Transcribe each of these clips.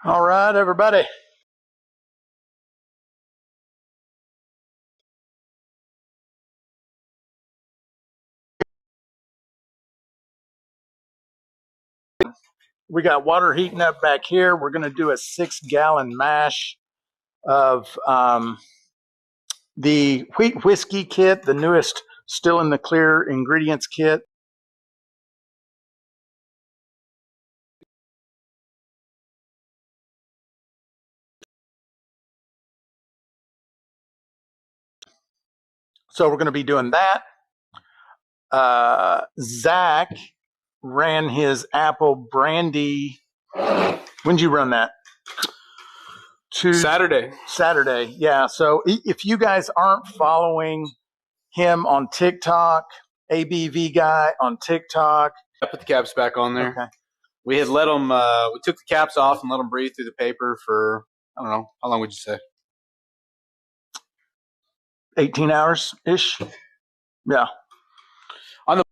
All right, everybody. We got water heating up back here. We're going to do a 6-gallon mash of the wheat whiskey kit, the newest still in the clear ingredients kit. So we're going to be doing that. Zach ran his apple brandy. When did you run that? Saturday. Yeah. So if you guys aren't following him on TikTok, ABV guy on TikTok. I put the caps back on there. Okay. We had let them, we took the caps off and let them breathe through the paper for, I don't know, how long would you say? 18 hours-ish. Yeah. On the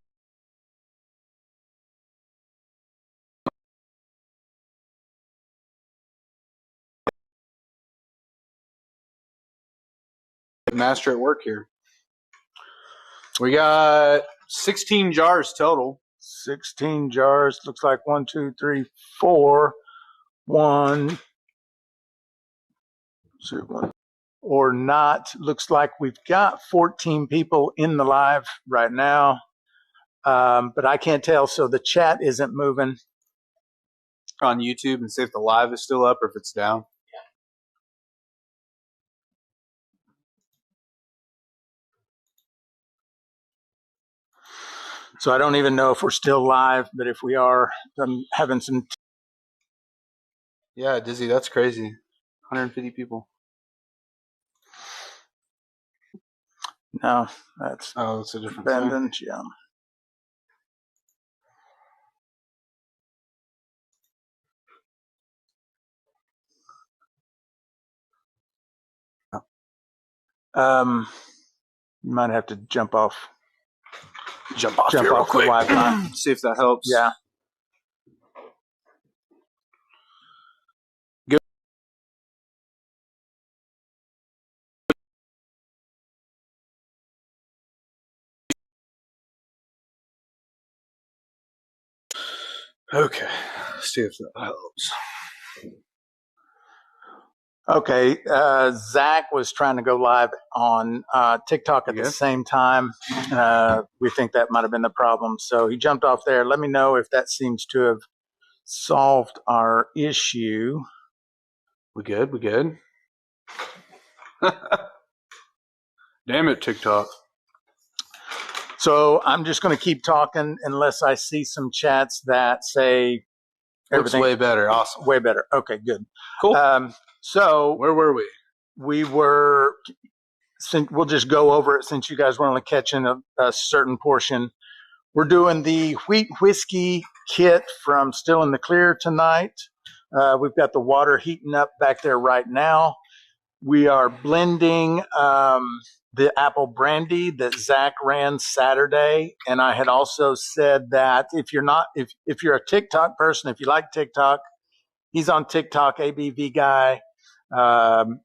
master at work here. We got 16 jars total. 16 jars. Looks like 1, 2, 3, 4. 1, 2, or not. Looks like we've got 14 people in the live right now, but I can't tell, so the chat isn't moving. On YouTube and see if the live is still up or if it's down. So I don't even know if we're still live, but if we are, I'm having some. Yeah, Dizzy, that's crazy. 150 people. No, that's a different abandoned. thing. Yeah. You might have to jump off. Jump off the Wi-Fi. See if that helps. Yeah. Good. Okay. See if that helps. Okay, Zach was trying to go live on TikTok at the same time. We think that might have been the problem. So he jumped off there. Let me know if that seems to have solved our issue. We good? We good? Damn it, TikTok. So I'm just going to keep talking unless I see some chats that say everything. Looks way better. Awesome. Way better. Okay, good. Cool. So where were we? We were, we'll just go over it since you guys were only catching a certain portion. We're doing the wheat whiskey kit from Still in the Clear tonight. We've got the water heating up back there right now. We are blending the apple brandy that Zach ran Saturday. And I had also said that if you're a TikTok person, if you like TikTok, he's on TikTok, ABV guy. Well,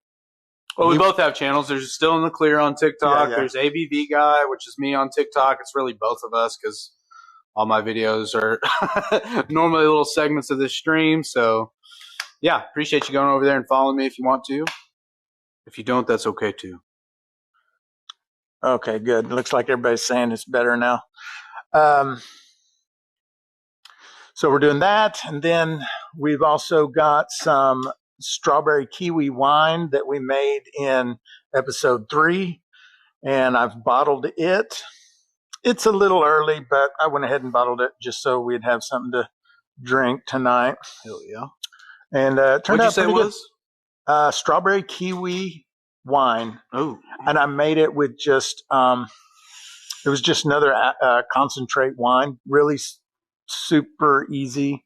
we both have channels. There's Still in the Clear on TikTok. Yeah. There's ABV Guy, which is me on TikTok. It's really both of us because all my videos are normally little segments of this stream. So, yeah, appreciate you going over there and following me if you want to. If you don't, that's okay too. Okay, good. Looks like everybody's saying it's better now. So we're doing that. And then we've also got some strawberry kiwi wine that we made in episode 3, and I've bottled it. It's a little early, but I went ahead and bottled it just so we'd have something to drink tonight. Hell yeah. And it turned out pretty good. What'd you say it was? Strawberry kiwi wine. Oh. And I made it with just, it was just another concentrate wine, really super easy.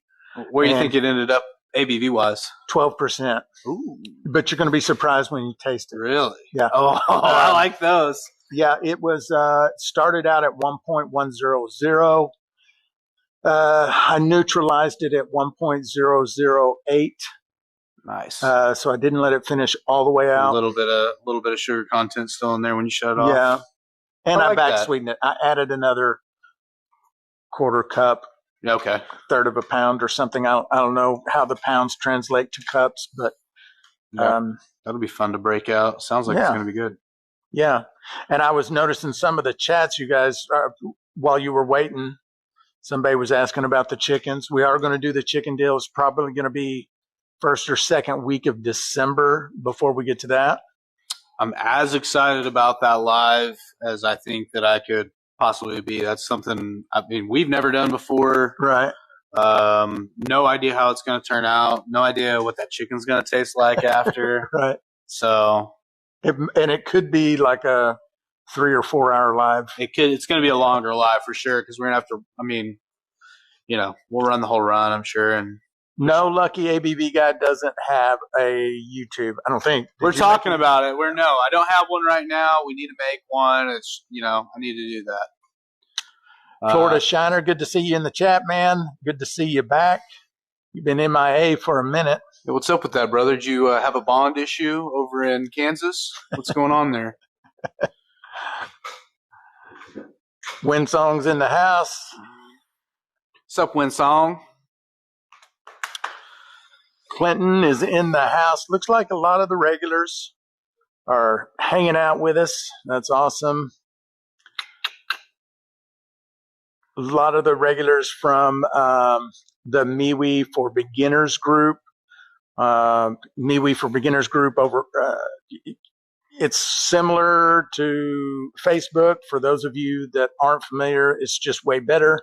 Where do you think it ended up ABV wise? 12%. Ooh. But you're going to be surprised when you taste it. Really? Yeah. Oh, I like those. Yeah, it was started out at 1.100. I neutralized it at 1.008. Nice. So I didn't let it finish all the way out. A little bit of sugar content still in there when you shut it off. Yeah, and I like back that. sweetened it. I added another quarter cup, Okay. third of a pound or something. I don't know how the pounds translate to cups, but that'll be fun to break out. Sounds like it's going to be good. Yeah, and I was noticing some of the chats you guys while you were waiting. Somebody was asking about the chickens. We are going to do the chicken deal. It's probably going to be first or second week of December before we get to that. I'm as excited about that live as I think that I could possibly be. That's something, I mean, we've never done before. Right. No idea how it's going to turn out. No idea what that chicken's going to taste like after. Right. So. It could be like a 3 or 4 hour live. It's going to be a longer live for sure because we're going to have to, I mean, we'll run the whole run, I'm sure. And no lucky ABV guy doesn't have a YouTube. I don't think. We're talking about it. I don't have one right now. We need to make one. It's, I need to do that. Florida Shiner, good to see you in the chat, man. Good to see you back. You've been MIA for a minute. Hey, what's up with that, brother? Did you have a bond issue over in Kansas? What's going on there? Winsong's in the house. What's up, Winsong? Clinton is in the house. Looks like a lot of the regulars are hanging out with us. That's awesome. A lot of the regulars from the MeWe for Beginners group. MeWe for Beginners group over. It's similar to Facebook. For those of you that aren't familiar, it's just way better.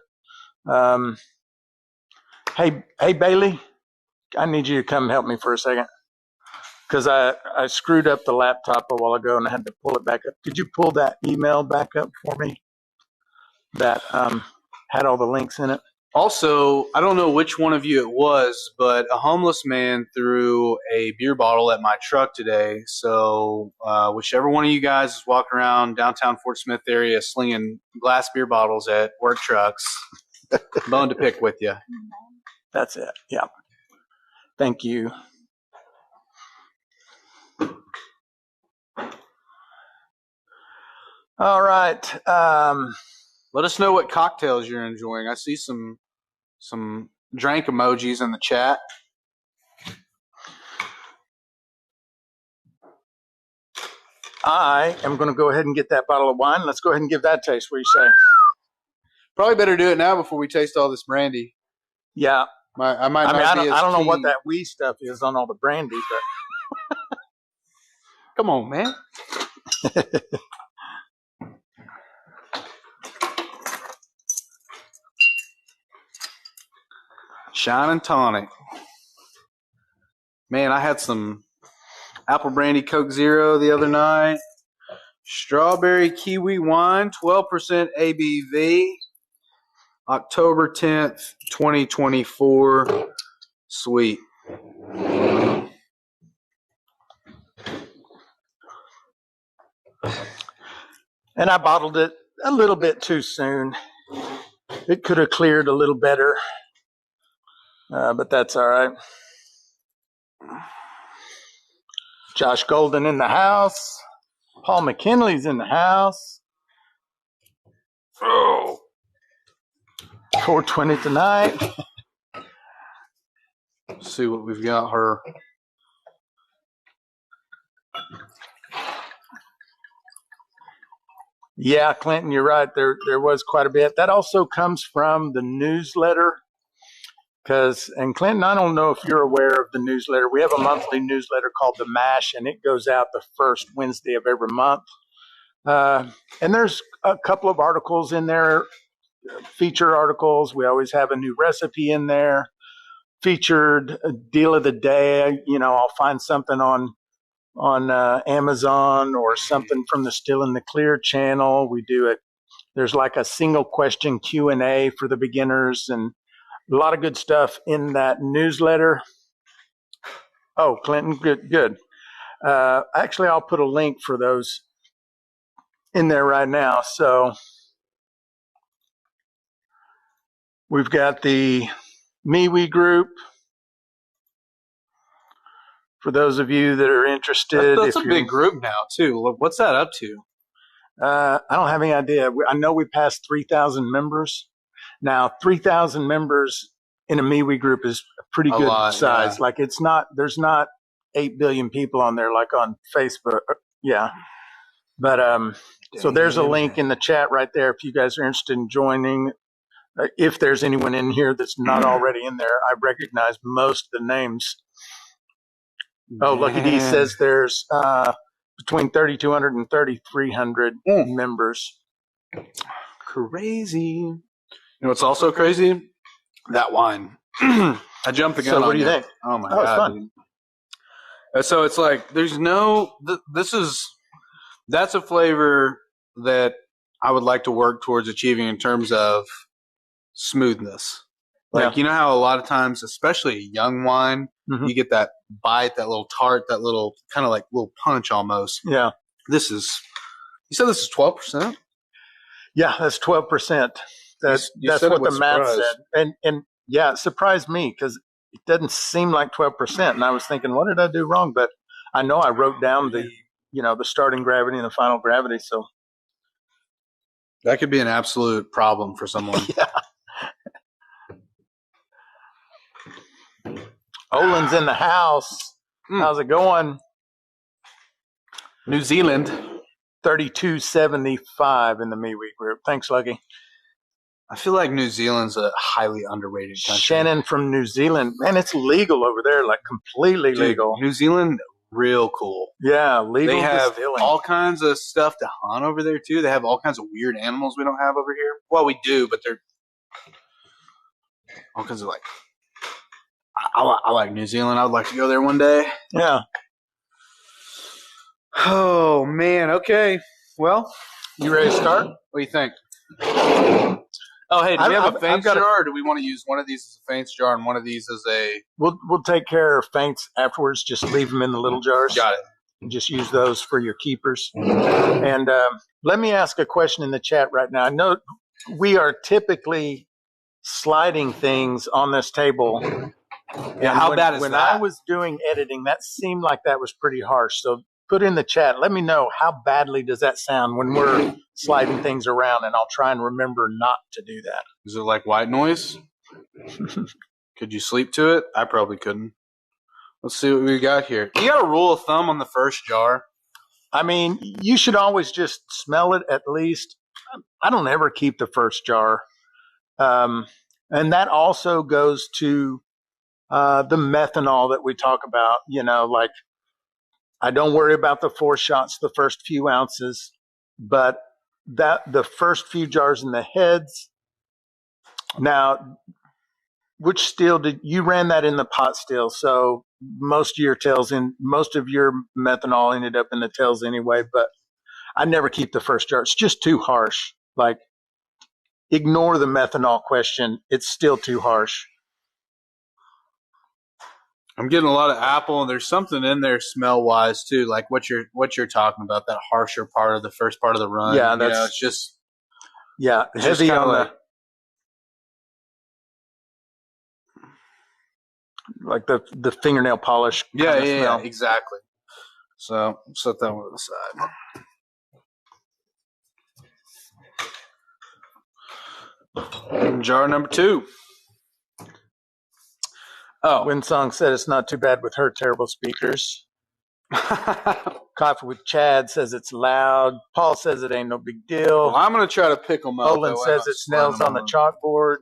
Hey, Bailey, I need you to come help me for a second because I screwed up the laptop a while ago and I had to pull it back up. Could you pull that email back up for me that had all the links in it? Also, I don't know which one of you it was, but a homeless man threw a beer bottle at my truck today. So whichever one of you guys is walking around downtown Fort Smith area slinging glass beer bottles at work trucks, bone to pick with you. That's it. Yeah. Thank you. All right. Let us know what cocktails you're enjoying. I see some drink emojis in the chat. I am going to go ahead and get that bottle of wine. Let's go ahead and give that a taste. What do you say? Probably better do it now before we taste all this brandy. Yeah. I don't know what that wee stuff is on all the brandy, but come on, man. Shine and tonic. Man, I had some apple brandy Coke Zero the other night. Strawberry kiwi wine, 12% ABV. October 10th, 2024. Sweet. And I bottled it a little bit too soon. It could have cleared a little better, but that's all right. Josh Golden in the house. Paul McKinley's in the house. Oh. 420 tonight. Let's see what we've got her. Yeah, Clinton, you're right. There was quite a bit. That also comes from the newsletter. And Clinton, I don't know if you're aware of the newsletter. We have a monthly newsletter called The MASH, and it goes out the first Wednesday of every month. And there's a couple of articles in there, feature articles. We always have a new recipe in there. Featured deal of the day. I'll find something on Amazon or something from the Still in the Clear channel. We do it. There's like a single question Q&A for the beginners and a lot of good stuff in that newsletter. Oh, Clinton, good. Actually, I'll put a link for those in there right now. So we've got the MeWe group. For those of you that are interested. That's a big group now, too. What's that up to? I don't have any idea. I know we passed 3,000 members. Now, 3,000 members in a MeWe group is a pretty good size. Yeah. Like there's not 8 billion people on there like on Facebook. Yeah. But so there's a link in the chat right there if you guys are interested in joining. If there's anyone in here that's not already in there, I recognize most of the names. Oh, Lucky D says there's between 3,200 and 3,300 members. Crazy. You know what's also crazy? That wine. I jumped the gun. So what do you think? Oh my God. It's fun. So it's like there's no. That's a flavor that I would like to work towards achieving in terms of smoothness. Like, you know how a lot of times, especially a young wine, you get that bite, that little tart, that little kind of like little punch almost. Yeah. You said this is 12%? Yeah, that's 12%. That's what the math said. And yeah, it surprised me because it doesn't seem like 12%. And I was thinking, what did I do wrong? But I know I wrote down the starting gravity and the final gravity. So that could be an absolute problem for someone. Yeah. Olin's in the house. How's it going? New Zealand. 3275 in the MeWe group. Thanks, Lucky. I feel like New Zealand's a highly underrated country. Shannon from New Zealand. Man, it's legal over there, like completely legal. New Zealand, real cool. Yeah, legal. They have all kinds of stuff to hunt over there, too. They have all kinds of weird animals we don't have over here. Well, we do, but they're all kinds of like... I like New Zealand. I would like to go there one day. Yeah. Oh, man. Okay. Well, you ready to start? What do you think? Oh, hey, do we have a faints jar, or do we want to use one of these as a faints jar and one of these as a... We'll take care of faints afterwards. Just leave them in the little jars. Got it. And just use those for your keepers. And let me ask a question in the chat right now. I know we are typically sliding things on this table. Yeah, how bad is that? When I was doing editing, that seemed like that was pretty harsh. So put in the chat. Let me know how badly does that sound when we're sliding things around, and I'll try and remember not to do that. Is it like white noise? Could you sleep to it? I probably couldn't. Let's see what we got here. You got a rule of thumb on the first jar? I mean, you should always just smell it at least. I don't ever keep the first jar. And that also goes to the methanol that we talk about, like I don't worry about the 4 shots, the first few ounces, but the first few jars in the heads. Now, which still did you ran that in the pot still? So most of your methanol ended up in the tails anyway, but I never keep the first jar. It's just too harsh. Like, ignore the methanol question. It's still too harsh. I'm getting a lot of apple, and there's something in there smell-wise too, like what you're talking about, that harsher part of the first part of the run. Yeah, that's it's just heavy on the fingernail polish. Yeah, exactly. So set that one to the side. And jar number 2. Oh, Winsong said it's not too bad with her terrible speakers. Coffee with Chad says it's loud. Paul says it ain't no big deal. Well, I'm going to try to pick them up. Olin says it smells on the chalkboard.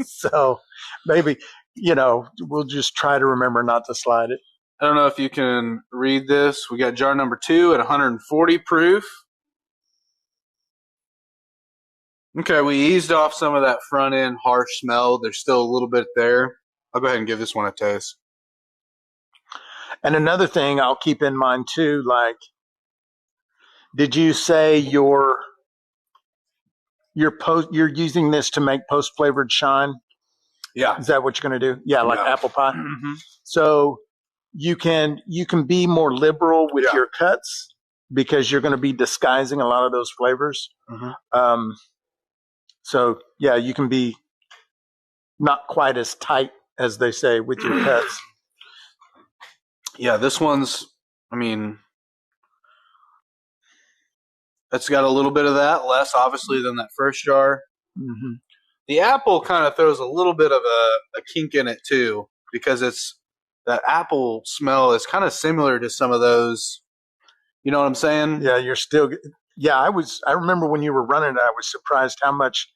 So maybe, we'll just try to remember not to slide it. I don't know if you can read this. We got jar number 2 at 140 proof. Okay, we eased off some of that front end harsh smell. There's still a little bit there. I'll go ahead and give this one a taste. And another thing I'll keep in mind too, like, did you say you're using this to make post flavored shine? Yeah. Is that what you're going to do? Yeah, like apple pie. Mm-hmm. So you can be more liberal with your cuts because you're going to be disguising a lot of those flavors. Mm-hmm. So yeah, you can be not quite as tight as they say with your cuts. Yeah, this one's, I mean, it's got a little bit of that, less obviously than that first jar. Mm-hmm. The apple kind of throws a little bit of a kink in it too, because it's that apple smell is kind of similar to some of those. You know what I'm saying? Yeah, you're still. Yeah, I remember when you were running it, I was surprised how much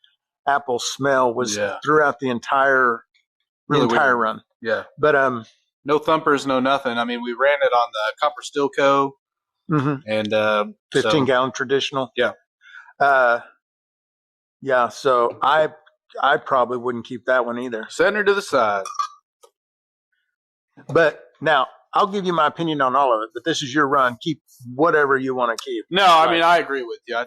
apple smell was throughout the entire run. Yeah, but no thumpers, no nothing. I mean, we ran it on the Copper Still Co. And 15-gallon traditional. Yeah. Yeah. So I probably wouldn't keep that one either. Setting her to the side. But now I'll give you my opinion on all of it. But this is your run. Keep whatever you want to keep. No, I mean I agree with you. I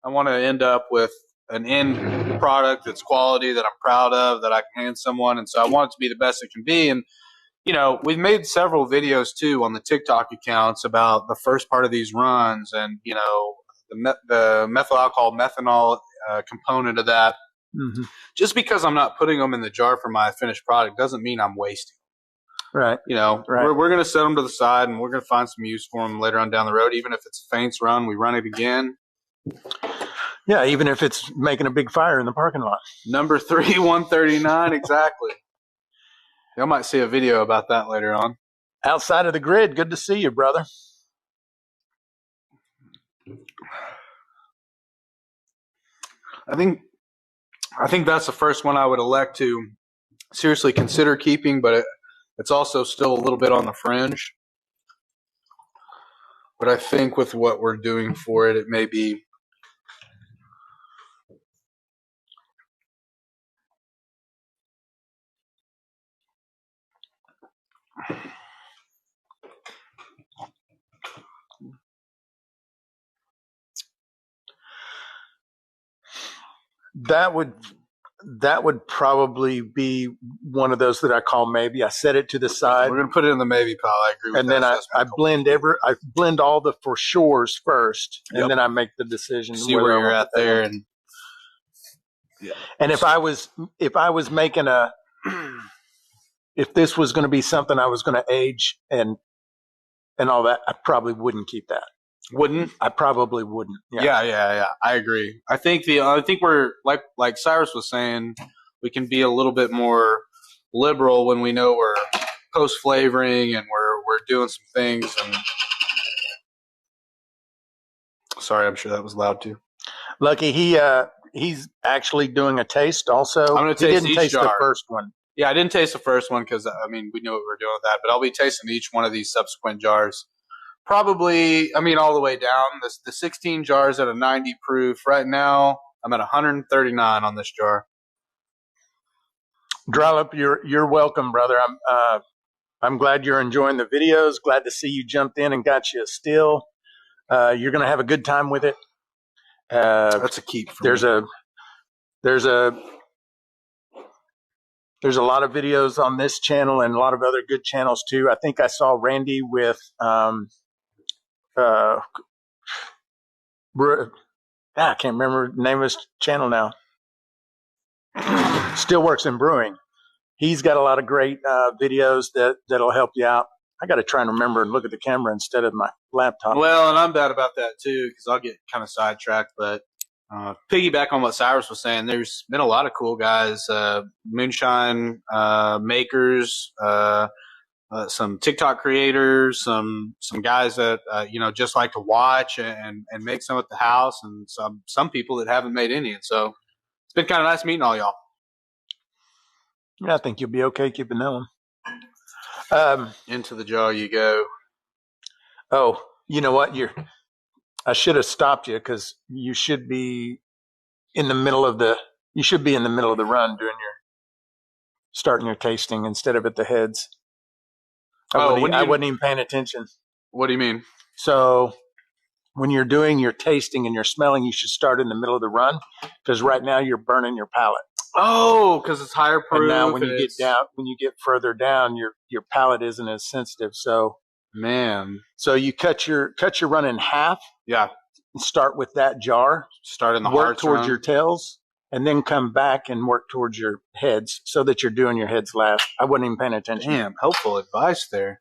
want to end up with an end product that's quality, that I'm proud of, that I can hand someone, and so I want it to be the best it can be. And you know, we've made several videos too on the TikTok accounts about the first part of these runs, and you know, the methyl alcohol methanol component of that. Mm-hmm. Just because I'm not putting them in the jar for my finished product doesn't mean I'm wasting. Right. You know, we're going to set them to the side, and we're going to find some use for them later on down the road. Even if it's a Faints run, we run it again. Yeah, even if it's making a big fire in the parking lot. Number 3, 139, exactly. Y'all might see a video about that later on. Outside of the grid, good to see you, brother. I think that's the first one I would elect to seriously consider keeping, but it's also still a little bit on the fringe. But I think with what we're doing for it, it may be. That would probably be one of those that I call maybe. I set it to the side. We're gonna put it in the maybe pile. I agree with and that. And then I blend all the for sures first, and then I make the decision. See where you're at there, and if I was making if this was going to be something I was going to age and all that, I probably wouldn't keep that. Wouldn't? I probably wouldn't. Yeah. I agree. I think we're like Cyrus was saying, we can be a little bit more liberal when we know we're post flavoring and we're doing some things. And sorry, I'm sure that was loud too. Lucky, he's actually doing a taste also. I'm going to taste each jar. The first one. Yeah, I didn't taste the first one because we knew what we were doing with that. But I'll be tasting each one of these subsequent jars. Probably, all the way down. The 16 jars at a 90 proof. Right now, I'm at 139 on this jar. Drollop, you're welcome, brother. I'm glad you're enjoying the videos. Glad to see you jumped in and got you a still. You're going to have a good time with it. That's a keep. There's a lot of videos on this channel and a lot of other good channels too. I think I saw Randy with I can't remember the name of his channel now. Still Works in Brewing. He's got a lot of great videos that'll help you out. I got to try and remember and look at the camera instead of my laptop. Well, and I'm bad about that too because I'll get kind of sidetracked. But piggyback on what Cyrus was saying, there's been a lot of cool guys, Moonshine makers, some TikTok creators, some guys that just like to watch and make some at the house, and some people that haven't made any. And so it's been kind of nice meeting all y'all. Yeah, I think you'll be okay keeping that one. Into the jar you go. Oh, you know what? I should have stopped you because you should be in the middle of the run doing starting your tasting instead of at the heads. I wasn't even paying attention. What do you mean? So when you're doing your tasting and your smelling, you should start in the middle of the run because right now you're burning your palate. Oh, because it's higher proof. And now when you get further down, your palate isn't as sensitive. So so you cut your run in half. Yeah. Start with that jar. Start in the work towards your tails, and then come back and work towards your heads so that you're doing your heads last. I wasn't even paying attention. Damn, helpful advice there.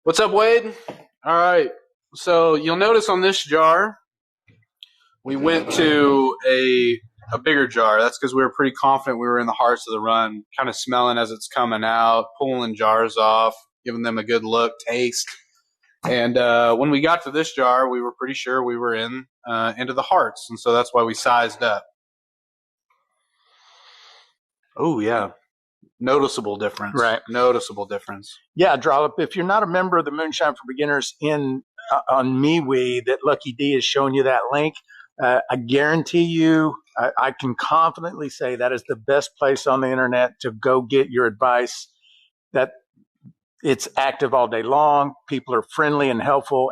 What's up, Wade? All right. So you'll notice on this jar, we went to a bigger jar. That's because we were pretty confident we were in the hearts of the run, kind of smelling as it's coming out, pulling jars off, giving them a good look, taste. And when we got to this jar, we were pretty sure we were into the hearts, and so that's why we sized up. Oh, yeah. Noticeable difference. Right. Noticeable difference. Yeah, Drollop, if you're not a member of the Moonshine for Beginners on MeWe, that Lucky D is showing you that link, I guarantee you, I can confidently say that is the best place on the internet to go get your advice. That it's active all day long. People are friendly and helpful.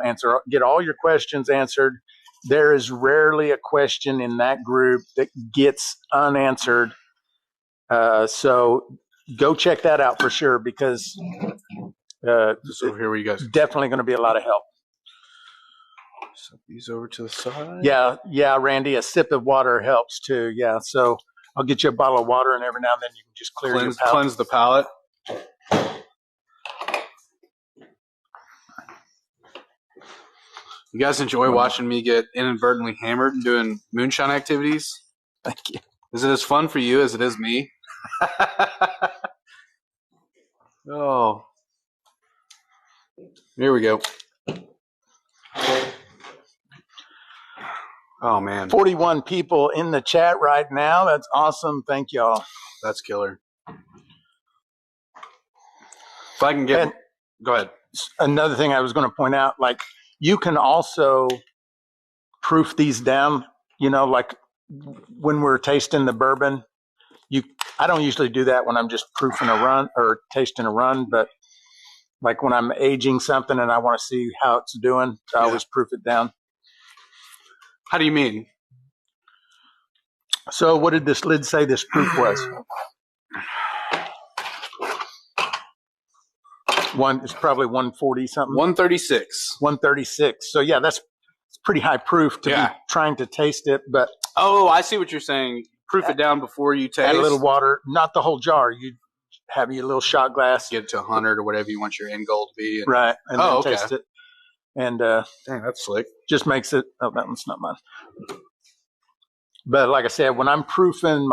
Get all your questions answered. There is rarely a question in that group that gets unanswered. So go check that out for sure, because Just over here where you guys definitely going to be a lot of help. set these over to the side. Yeah, Randy, a sip of water helps too. Yeah, so I'll get you a bottle of water, and every now and then you can just your palate. Cleanse the palate. You guys enjoy watching me get inadvertently hammered and doing moonshine activities? Thank you. Is it as fun for you as it is me? Oh. Here we go. Oh, man. 41 people in the chat right now. That's awesome. Thank y'all. That's killer. If I can get... Go ahead. Another thing I was going to point out, like, you can also proof these down, like when we're tasting the bourbon. I don't usually do that when I'm just proofing a run or tasting a run, but like when I'm aging something and I want to see how it's doing, I always proof it down. How do you mean? So what did this lid say this proof was? It's probably 140 something. 136. 136. So yeah, it's pretty high proof to be trying to taste it, but oh, I see what you're saying. Proof it down before you taste. Add a little water, not the whole jar. You have your little shot glass. Get it to 100 or whatever you want your end goal to be. Right, and then taste it. And dang, that's slick. Just makes it. Oh, that one's not mine. But like I said, when I'm proofing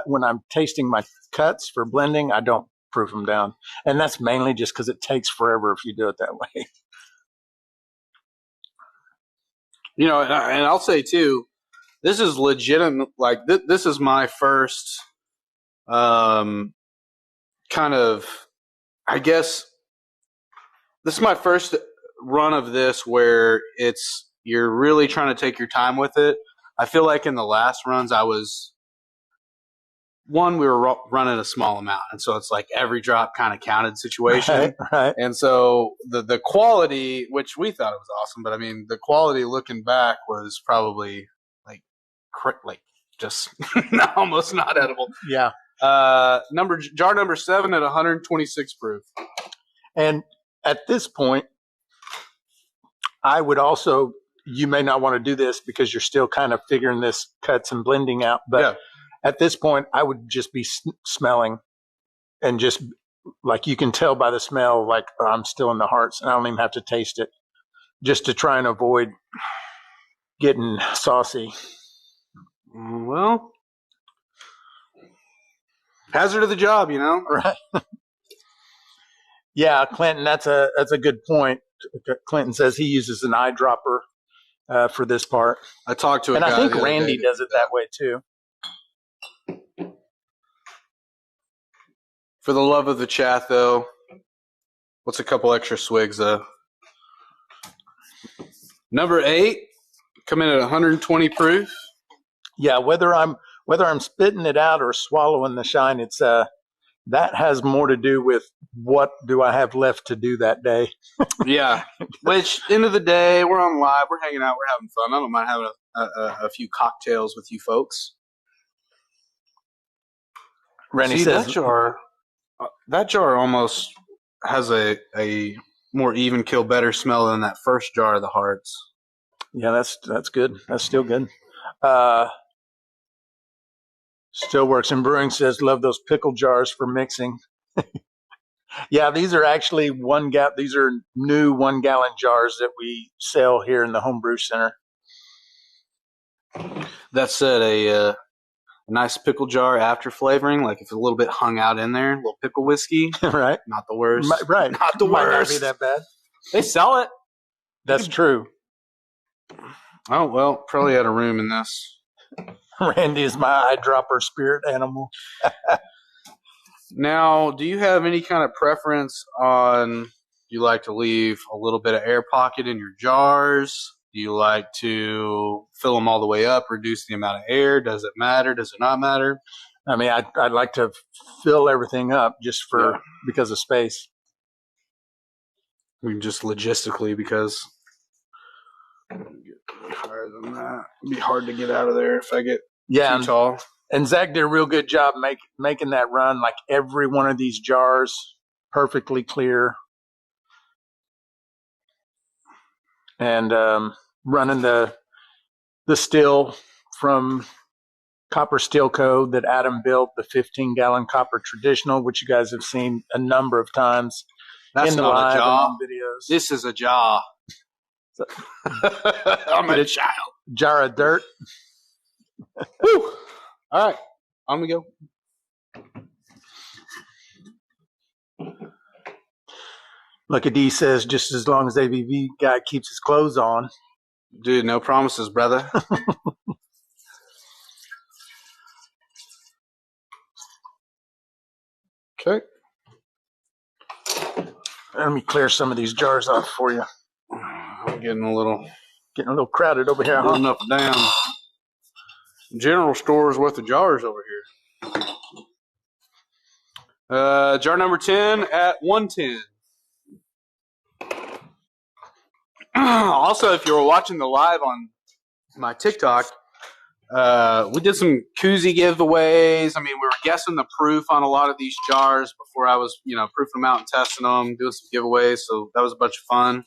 when I'm tasting my cuts for blending, I don't proof them down, and that's mainly just because it takes forever if you do it that way. And I'll say too, this is legitimate. Like this is my first, kind of, I guess, this is my first run of this where you're really trying to take your time with it. I feel like in the last runs we were running a small amount, and so it's like every drop kind of counted situation. Right. And so the quality, which we thought it was awesome, but I mean the quality looking back was probably like just almost not edible. Yeah. Jar number 7 at 126 proof. And at this point, I would also, you may not want to do this because you're still kind of figuring this cuts and blending out, but at this point, I would just be smelling, and just like you can tell by the smell, like I'm still in the hearts, and I don't even have to taste it, just to try and avoid getting saucy. Well, hazard of the job, Right. Yeah, Clinton, that's a good point. Clinton says he uses an eyedropper for this part. I talked to a guy, and I think Randy does it that way too. For the love of the chat, though, what's a couple extra swigs, though? Number 8, come in at 120 proof. Yeah, whether I'm spitting it out or swallowing the shine, it's that has more to do with what do I have left to do that day. Yeah, which end of the day, we're on live, we're hanging out, we're having fun. I don't mind having a few cocktails with you folks. Randy says that jar almost has a more even kill better smell than that first jar of the hearts. Yeah, that's good. That's still good. Still works. And Brewing says, love those pickle jars for mixing. Yeah, these are actually these are new 1 gallon jars that we sell here in the Homebrew Center. That said, a nice pickle jar after flavoring, like if it's a little bit hung out in there, a little pickle whiskey. Right. Not the worst. Right. Not the Might worst. not be that bad. They sell it. That's true. Oh, well, probably had a room in this. Randy is my eyedropper spirit animal. Now, do you have any kind of preference on, do you like to leave a little bit of air pocket in your jars? Do you like to fill them all the way up, reduce the amount of air? Does it matter? Does it not matter? I mean, I'd like to fill everything up just because of space. I mean, just logistically, because higher than that. It'd be hard to get out of there if I get too tall. And Zach did a real good job making that run, like every one of these jars perfectly clear. And running the still from Copper Steel Co. that Adam built, the 15-gallon copper traditional, which you guys have seen a number of times. That's in the not live a jaw. and videos. This is a jaw. I'm a child. Jar of dirt. Woo. All right, on we go. Lucky D says, just as long as ABV guy keeps his clothes on. Dude, no promises, brother. Okay. Let me clear some of these jars off for you. I'm getting a little crowded over here. Going up and down. General store is worth the jars over here. Jar number 10 at 110. Also, if you were watching the live on my TikTok, we did some koozie giveaways. I mean, we were guessing the proof on a lot of these jars before I was, proofing them out and testing them, doing some giveaways. So that was a bunch of fun.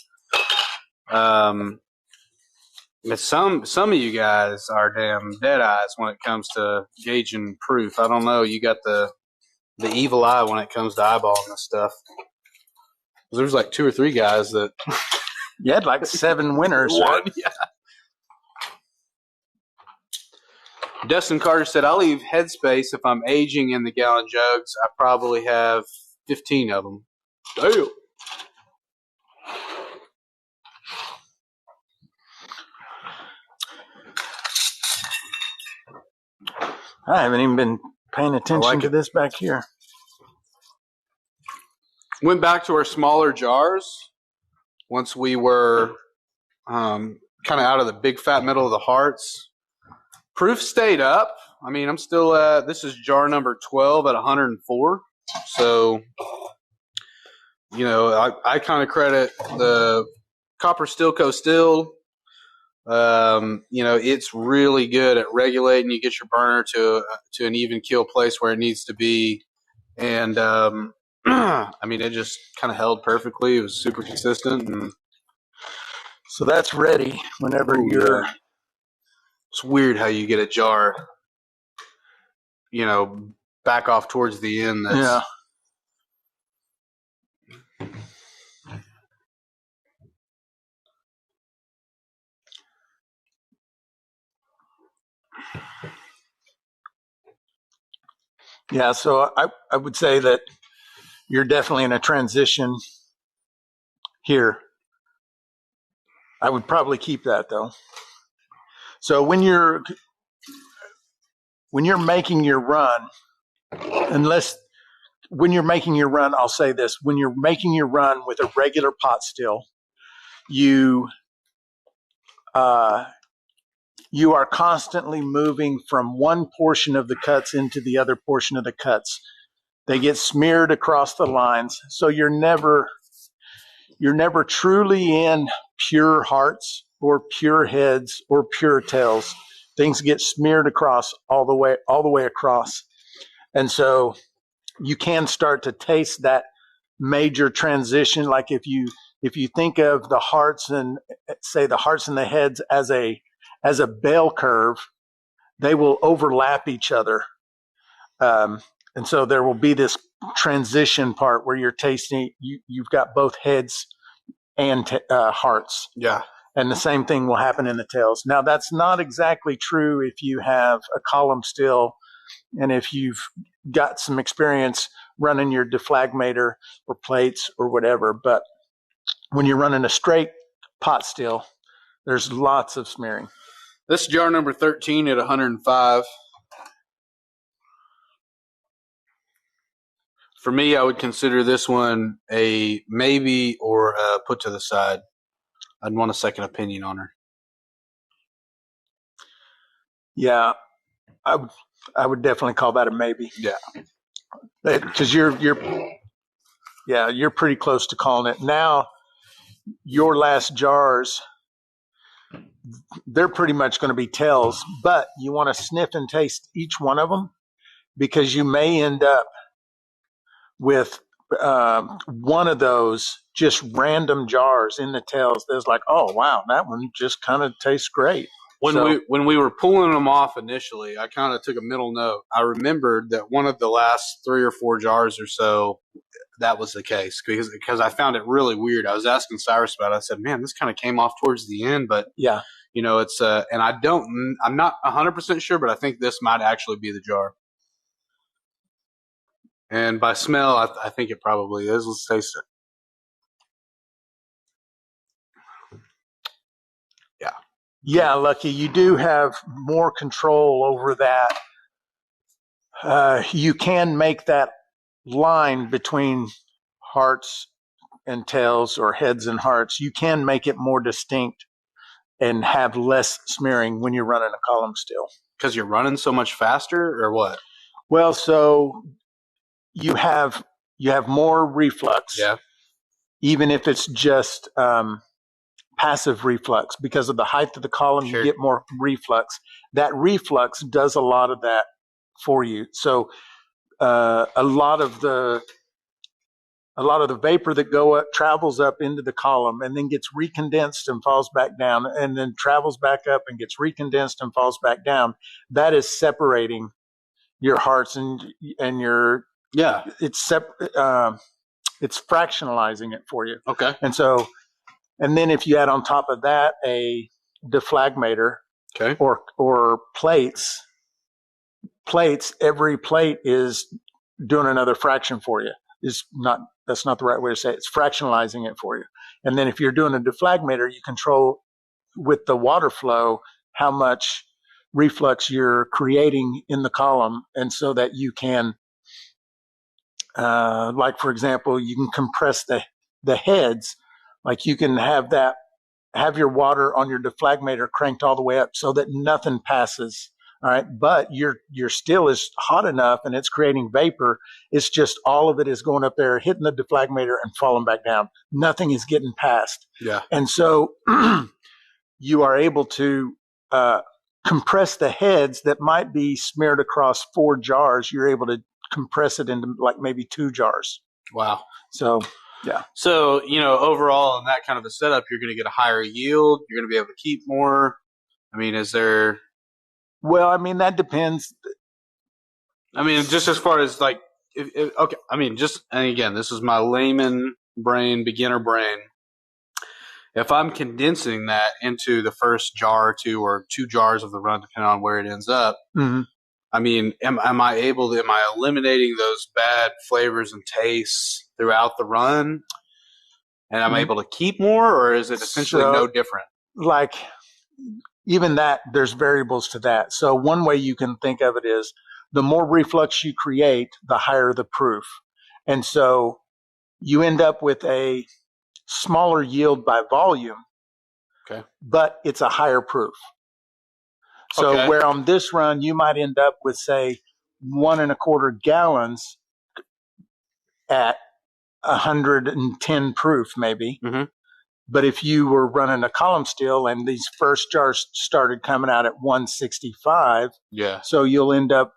Some of you guys are damn dead eyes when it comes to gauging proof. I don't know. You got the evil eye when it comes to eyeballing this stuff. There's like 2 or 3 guys that you had like 7 winners. One, yeah. Dustin Carter said, "I'll leave headspace if I'm aging in the gallon jugs. I probably have 15 of them." Damn. I haven't even been paying attention to this back here. Went back to our smaller jars once we were kind of out of the big fat middle of the hearts. Proof stayed up. I mean, I'm still at, this is jar number 12 at 104. So, I kind of credit the Copper Steel Co. still. It's really good at regulating. You get your burner to an even keel place where it needs to be. And, I mean, it just kind of held perfectly. It was super consistent. And so that's ready whenever you're... It's weird how you get a jar, back off towards the end. Yeah. Yeah, so I would say that you're definitely in a transition here. I would probably keep that though. So when you're making your run, I'll say this: when you're making your run with a regular pot still, you are constantly moving from one portion of the cuts into the other portion of the cuts. They get smeared across the lines, so you're never truly in pure hearts or pure heads or pure tails. Things get smeared across all the way across. And so you can start to taste that major transition. Like if you think of the hearts and the heads as a bell curve, they will overlap each other. And so there will be this transition part where you're tasting, you've got both heads and hearts. Yeah. And the same thing will happen in the tails. Now, that's not exactly true if you have a column still and if you've got some experience running your deflagmator or plates or whatever. But when you're running a straight pot still, there's lots of smearing. This is jar number 13 at 105. For me, I would consider this one a maybe or a put to the side. I'd want a second opinion on her. Yeah, I would definitely call that a maybe. Yeah, because you're pretty close to calling it now. Your last jars, they're pretty much going to be tails, but you want to sniff and taste each one of them because you may end up with one of those just random jars in the tails. There's like, oh wow, that one just kind of tastes great. When we were pulling them off initially, I kind of took a middle note. I remembered that one of the last 3 or 4 jars or so, that was the case because I found it really weird. I was asking Cyrus about it. I said, man, this kind of came off towards the end, but yeah, it's and I'm not 100% sure, but I think this might actually be the jar. And by smell, I think it probably is. Let's taste it. Yeah. Yeah, Lucky, you do have more control over that. You can make that line between hearts and tails or heads and hearts. You can make it more distinct and have less smearing when you're running a column still. Because you're running so much faster or what? Well, so you have more reflux. Yeah. Even if it's just passive reflux, because of the height of the column, Sure. You get more reflux. That reflux does a lot of that for you. So a lot of the vapor that travels up into the column and then gets recondensed and falls back down, and then travels back up and gets recondensed and falls back down. That is separating your hearts and your It's fractionalizing it for you. Okay. And then if you add on top of that a deflagmator, okay, or plates, every plate is doing another fraction for you. That's not the right way to say it. It's fractionalizing it for you. And then if you're doing a deflagmator, you control with the water flow how much reflux you're creating in the column, and so that you can, like for example, you can compress the heads. Like you can have your water on your deflagmator cranked all the way up so that nothing passes. All right. But your still is hot enough and it's creating vapor. It's just all of it is going up there, hitting the deflagmator and falling back down. Nothing is getting past. Yeah. And so you are able to compress the heads that might be smeared across 4 jars. You're able to compress it into like maybe 2 jars. Wow. So, yeah. So, overall in that kind of a setup, you're going to get a higher yield. You're going to be able to keep more. I mean, is there... Well, I mean, that depends. I mean, just as far as like, okay. I mean, and again, this is my layman brain, beginner brain. If I'm condensing that into the first jar or 2 or 2 jars of the run, depending on where it ends up, mm-hmm. I mean, am I eliminating those bad flavors and tastes throughout the run? And I'm able to keep more, or is it essentially no different? Like, even that, there's variables to that. So one way you can think of it is the more reflux you create, the higher the proof. And so you end up with a smaller yield by volume, okay, but it's a higher proof. So where on this run, you might end up with, say, 1.25 gallons at 110 proof, maybe. Mm-hmm. But if you were running a column still and these first jars started coming out at 165, yeah. So you won't have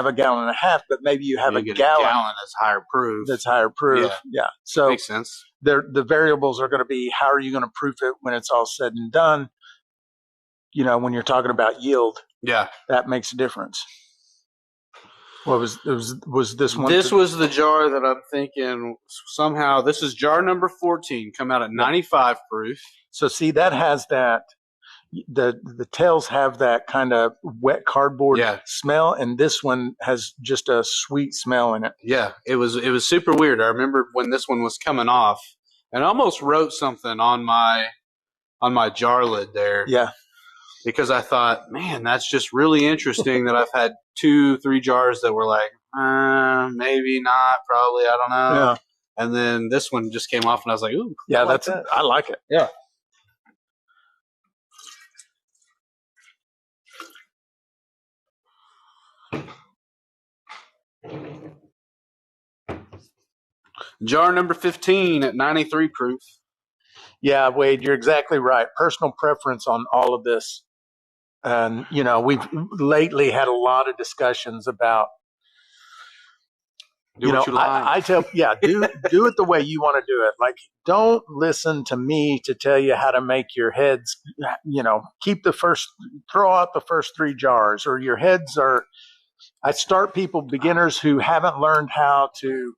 1.5 gallons, but maybe you have a gallon that's higher proof. That's higher proof. Yeah. So makes sense. The variables are going to be, how are you going to proof it when it's all said and done? When you're talking about yield, yeah, that makes a difference. What was this one? This was the jar that I'm thinking somehow. This is jar number 14, come out at 95 proof. So see, that has that. The tails have that kind of wet cardboard smell, and this one has just a sweet smell in it. Yeah, it was super weird. I remember when this one was coming off, and I almost wrote something on my jar lid there. Yeah. Because I thought, man, that's just really interesting that I've had 2-3 jars that were like, maybe not, probably, I don't know. Yeah. And then this one just came off, and I was like, ooh, yeah, I like it. Yeah. Jar number 15 at 93 proof. Yeah, Wade, you're exactly right. Personal preference on all of this. And, we've lately had a lot of discussions about, do what you like. I tell, do it the way you want to do it. Like, don't listen to me to tell you how to make your heads, throw out the first 3 jars, or your heads are, I start beginners who haven't learned how to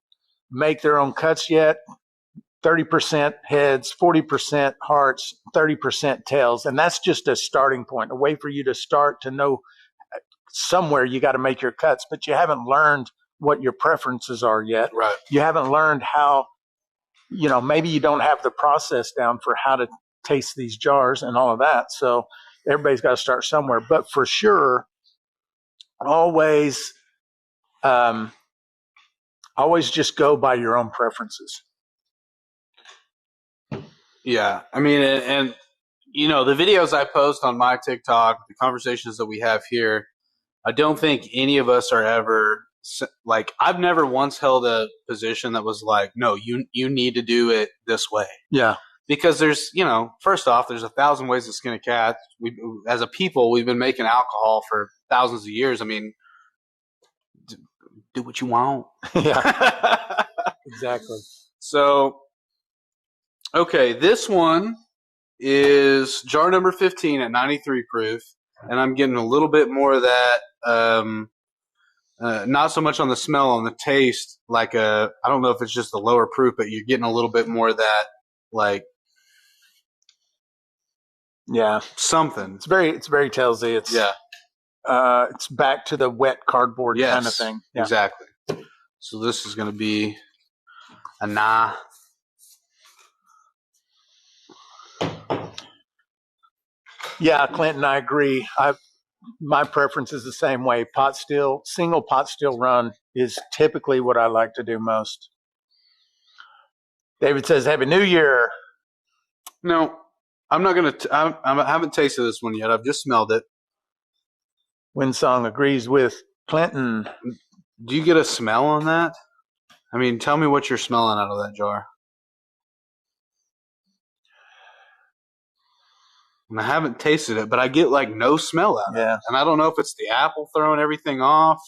make their own cuts yet. 30% heads, 40% hearts, 30% tails. And that's just a starting point, a way for you to start to know somewhere you got to make your cuts, but you haven't learned what your preferences are yet. Right. You haven't learned how, maybe you don't have the process down for how to taste these jars and all of that. So everybody's got to start somewhere. But for sure, always just go by your own preferences. Yeah, I mean, and the videos I post on my TikTok, the conversations that we have here, I don't think any of us are ever like, I've never once held a position that was like, no, you need to do it this way. Yeah. Because there's, first off, there's 1,000 ways to skin a cat. As a people, we've been making alcohol for thousands of years. I mean, do what you want. Yeah. Exactly. So, okay, this one is jar number 15 at 93 proof, and I'm getting a little bit more of that, not so much on the smell, on the taste, like I don't know if it's just the lower proof, but you're getting a little bit more of that, like, something. It's very tailsy. It's it's back to the wet cardboard kind of thing. Yeah. Exactly. So this is going to be a nah. Yeah, Clinton, I agree. My preference is the same way. Single pot still run is typically what I like to do most. David says, "Happy New Year." No, I'm not going to. I haven't tasted this one yet. I've just smelled it. Windsong agrees with Clinton. Do you get a smell on that? I mean, tell me what you're smelling out of that jar. And I haven't tasted it, but I get like no smell out of it. And I don't know if it's the apple throwing everything off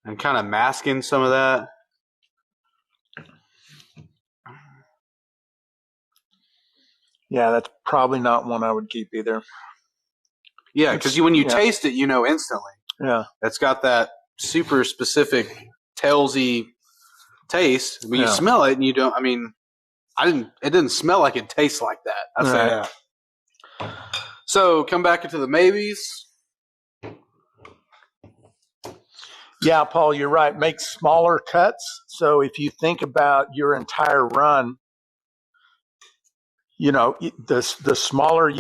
and kind of masking some of that. Yeah, that's probably not one I would keep either. Yeah, because when you taste it, you know instantly. Yeah. It's got that super specific tailsy taste. When you smell it and you don't, I mean, it didn't smell like it tastes like that. I'd say that. So come back into the maybes. Yeah, Paul, you're right. Make smaller cuts. So if you think about your entire run, the smaller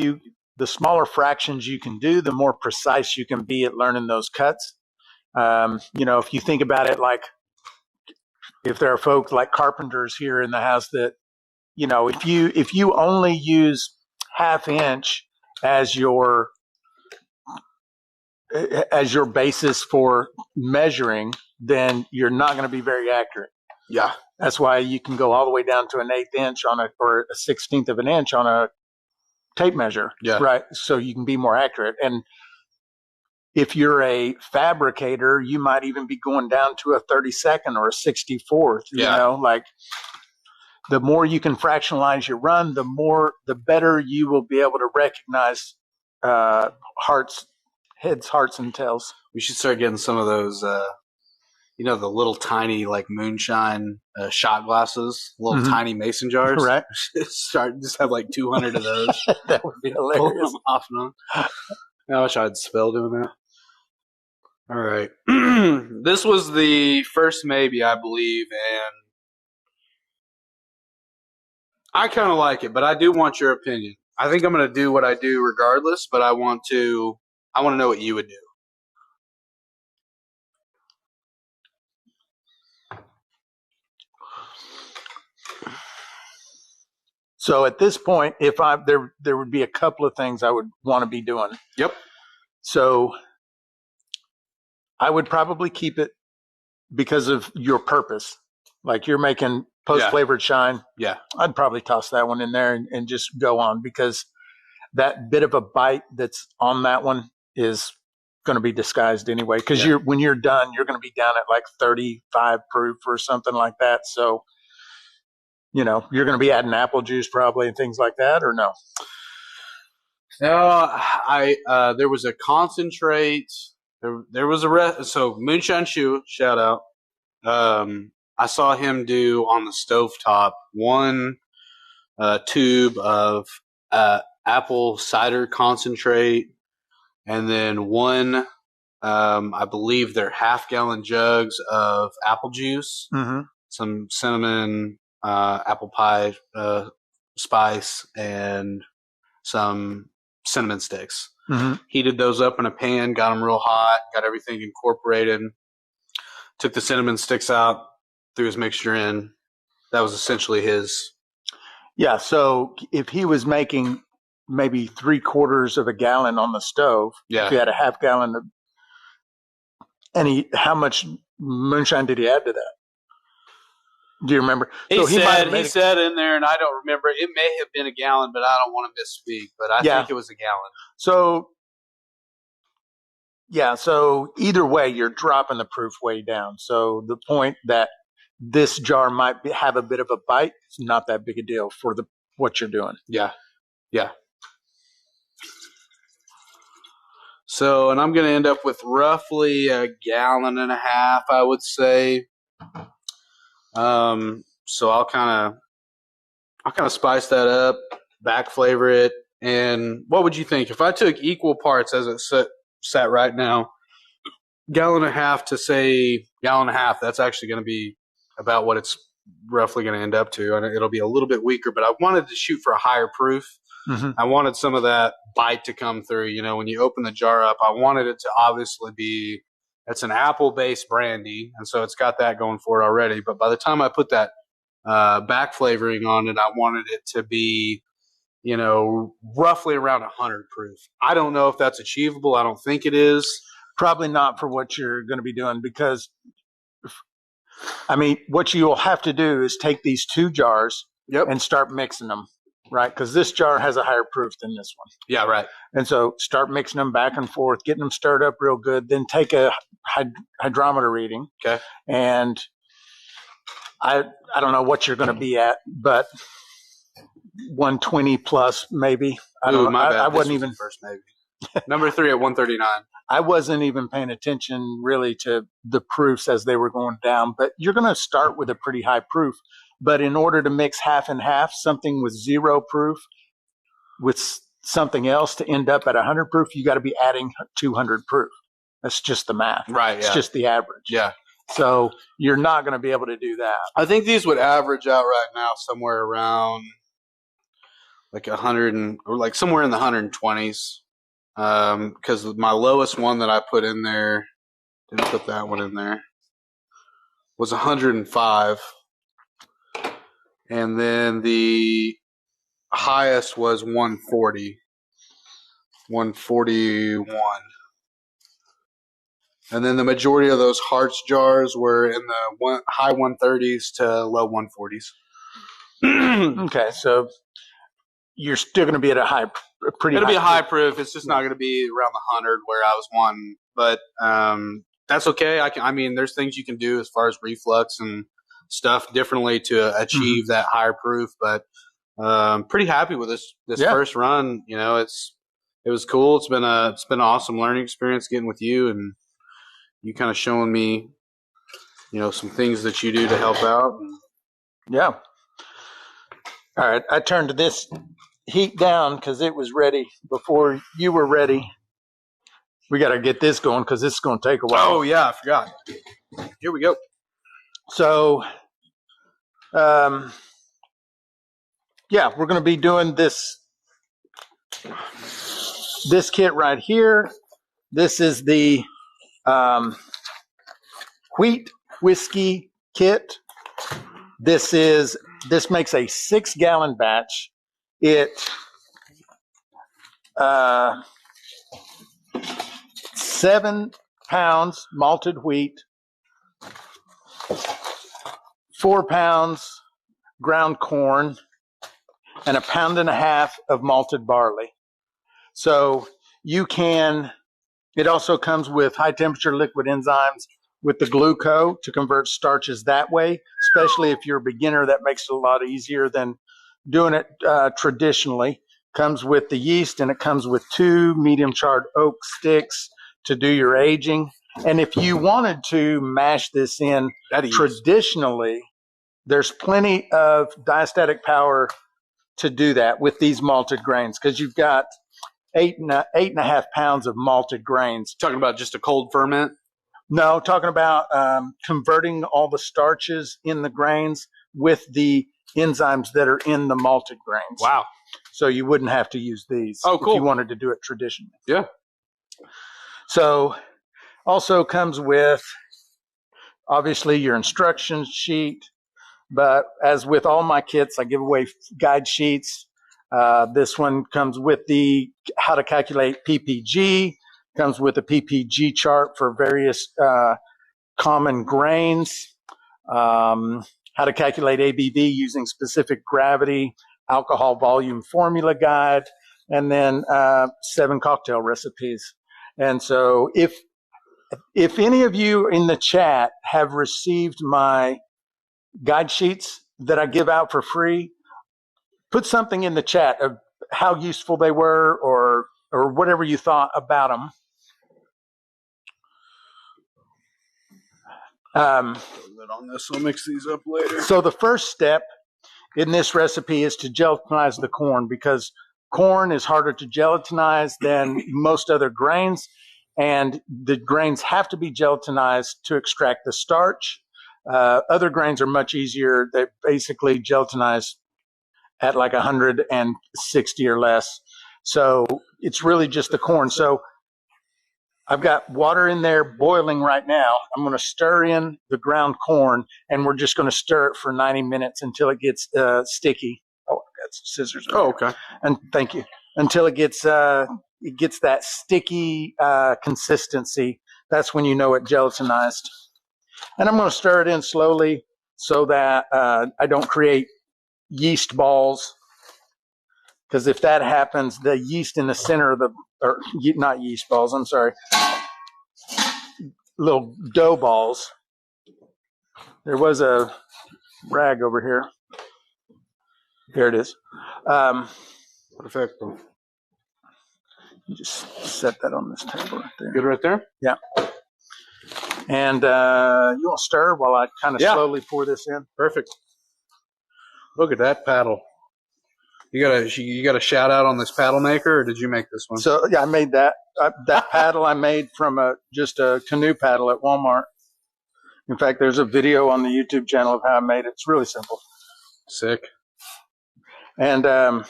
fractions you can do, the more precise you can be at learning those cuts. If you think about it, like if there are folks like carpenters here in the house that, if you only use 1/2 inch as your basis for measuring, then you're not going to be very accurate. Yeah. That's why you can go all the way down to an 1/8 inch or a 1/16 of an inch on a tape measure. Yeah. Right. So you can be more accurate. And if you're a fabricator, you might even be going down to a 32nd or a 64th, like the more you can fractionalize your run, the better you will be able to recognize heads, hearts, and tails. We should start getting some of those, you know, the little tiny like moonshine shot glasses, little tiny mason jars. Right. Just have like 200 of those. That would be hilarious. Pull them off and on. I wish I'd spell doing that. All right. This was the first maybe, I believe, and I kind of like it, but I do want your opinion. I think I'm going to do what I do regardless, but I want to know what you would do. So at this point, if there would be a couple of things I would want to be doing. Yep. So I would probably keep it because of your purpose. Like you're making post-flavored shine. Yeah. I'd probably toss that one in there and just go on, because that bit of a bite that's on that one is going to be disguised anyway. Because when you're done, you're going to be down at like 35 proof or something like that. So, you know, you're going to be adding apple juice probably and things like that, or no? No, there was a concentrate. There was so Moonshine Shoe, shout out. I saw him do on the stovetop one tube of apple cider concentrate, and then one, I believe they're half-gallon jugs of apple juice, some cinnamon, apple pie spice, and some cinnamon sticks. Heated those up in a pan, got them real hot, got everything incorporated, took the cinnamon sticks out, threw his mixture in. That was essentially his. Yeah, so if he was making maybe 3/4 of a gallon on the stove, if he had a half gallon of, and how much moonshine did he add to that? Do you remember? He said in there, and I don't remember. It may have been a gallon, but I don't want to misspeak. But I think it was a gallon. So, so either way, you're dropping the proof way down. So the point that this jar might have a bit of a bite, it's not that big a deal for what you're doing. Yeah. So, and I'm going to end up with roughly a gallon and a half, I would say. So I'll kind of spice that up, back flavor it. And what would you think if I took equal parts as it sat right now, gallon and a half to say gallon and a half? That's actually going to be about what it's roughly going to end up to, and it'll be a little bit weaker. But I wanted to shoot for a higher proof. I wanted some of that bite to come through. You know, when you open the jar up, I wanted it to obviously be. It's an apple-based brandy, and so it's got that going for it already. But by the time I put that back flavoring on it, I wanted it to be, you know, roughly around 100 proof. I don't know if that's achievable. I don't think it is. Probably not for what you're going to be doing, because, I mean, what you'll have to do is take these two jars and start mixing them, right? Because this jar has a higher proof than this one. Yeah, right. And so start mixing them back and forth, getting them stirred up real good, then take a hydrometer reading. Okay. And I don't know what you're going to be at, but 120 plus maybe. I don't know. My bad. I wasn't even first maybe. Number 3 at 139. I wasn't even paying attention really to the proofs as they were going down, but you're going to start with a pretty high proof. But in order to mix half and half, something with 0 proof with something else to end up at 100 proof, you got to be adding 200 proof. That's just the math. Right. It's just the average. Yeah. So you're not going to be able to do that. I think these would average out right now somewhere around like 100 or like somewhere in the 120s. Because my lowest one that I put in there, didn't put that one in there, was 105. And then the highest was 141. And then the majority of those Hearts jars were in the high 130s to low 140s. Okay, so you're still going to be at a pretty It'll high be a high proof. It's just not going to be around the 100 where I was wanting. But that's okay. I mean, there's things you can do as far as reflux and stuff differently to achieve that higher proof. But I'm pretty happy with this first run. You know, it was cool. It's been an awesome learning experience getting with you, and you kind of showing me, some things that you do to help out. Yeah. All right. I turned this heat down because it was ready before you were ready. We got to get this going because this is going to take a while. Oh, yeah. I forgot. Here we go. So, we're going to be doing this kit right here. This is the wheat whiskey kit. This makes a 6-gallon batch. It 7 pounds malted wheat, 4 pounds ground corn, and 1.5 pounds of malted barley. So it also comes with high temperature liquid enzymes with the gluco to convert starches that way, especially if you're a beginner. That makes it a lot easier than doing it traditionally. Comes with the yeast, and it comes with 2 medium charred oak sticks to do your aging. And if you wanted to mash this in traditionally, there's plenty of diastatic power to do that with these malted grains, because you've got 8.5 pounds of malted grains. Talking about just a cold ferment? No, talking about converting all the starches in the grains with the enzymes that are in the malted grains. Wow. So you wouldn't have to use these if you wanted to do it traditionally. Yeah. So also comes with, obviously, your instruction sheet. But as with all my kits, I give away guide sheets. This one comes with the how to calculate PPG, comes with a PPG chart for various common grains, how to calculate ABV using specific gravity, alcohol volume formula guide, and then 7 cocktail recipes. And so if any of you in the chat have received my guide sheets that I give out for free, put something in the chat of how useful they were or whatever you thought about them. On this, I'll mix these up later. So the first step in this recipe is to gelatinize the corn, because corn is harder to gelatinize than most other grains, and the grains have to be gelatinized to extract the starch. Other grains are much easier. They basically gelatinize at like 160 or less. So it's really just the corn. So I've got water in there boiling right now. I'm going to stir in the ground corn, and we're just going to stir it for 90 minutes until it gets sticky. Oh, I've got scissors. Oh, okay. And thank you. Until it gets that sticky consistency. That's when you know it gelatinized. And I'm going to stir it in slowly so that I don't create yeast balls. Because if that happens, the yeast in the center of or not yeast balls, I'm sorry, little dough balls. There was a rag over here. Here it is. Perfecto. You just set that on this table right there. Good right there? Yeah. And you want to stir while I kind of slowly pour this in? Perfect. Look at that paddle. You got a shout out on this paddle maker, or did you make this one? So yeah, I made that. That paddle I made from just a canoe paddle at Walmart. In fact, there's a video on the YouTube channel of how I made it. It's really simple. Sick. And I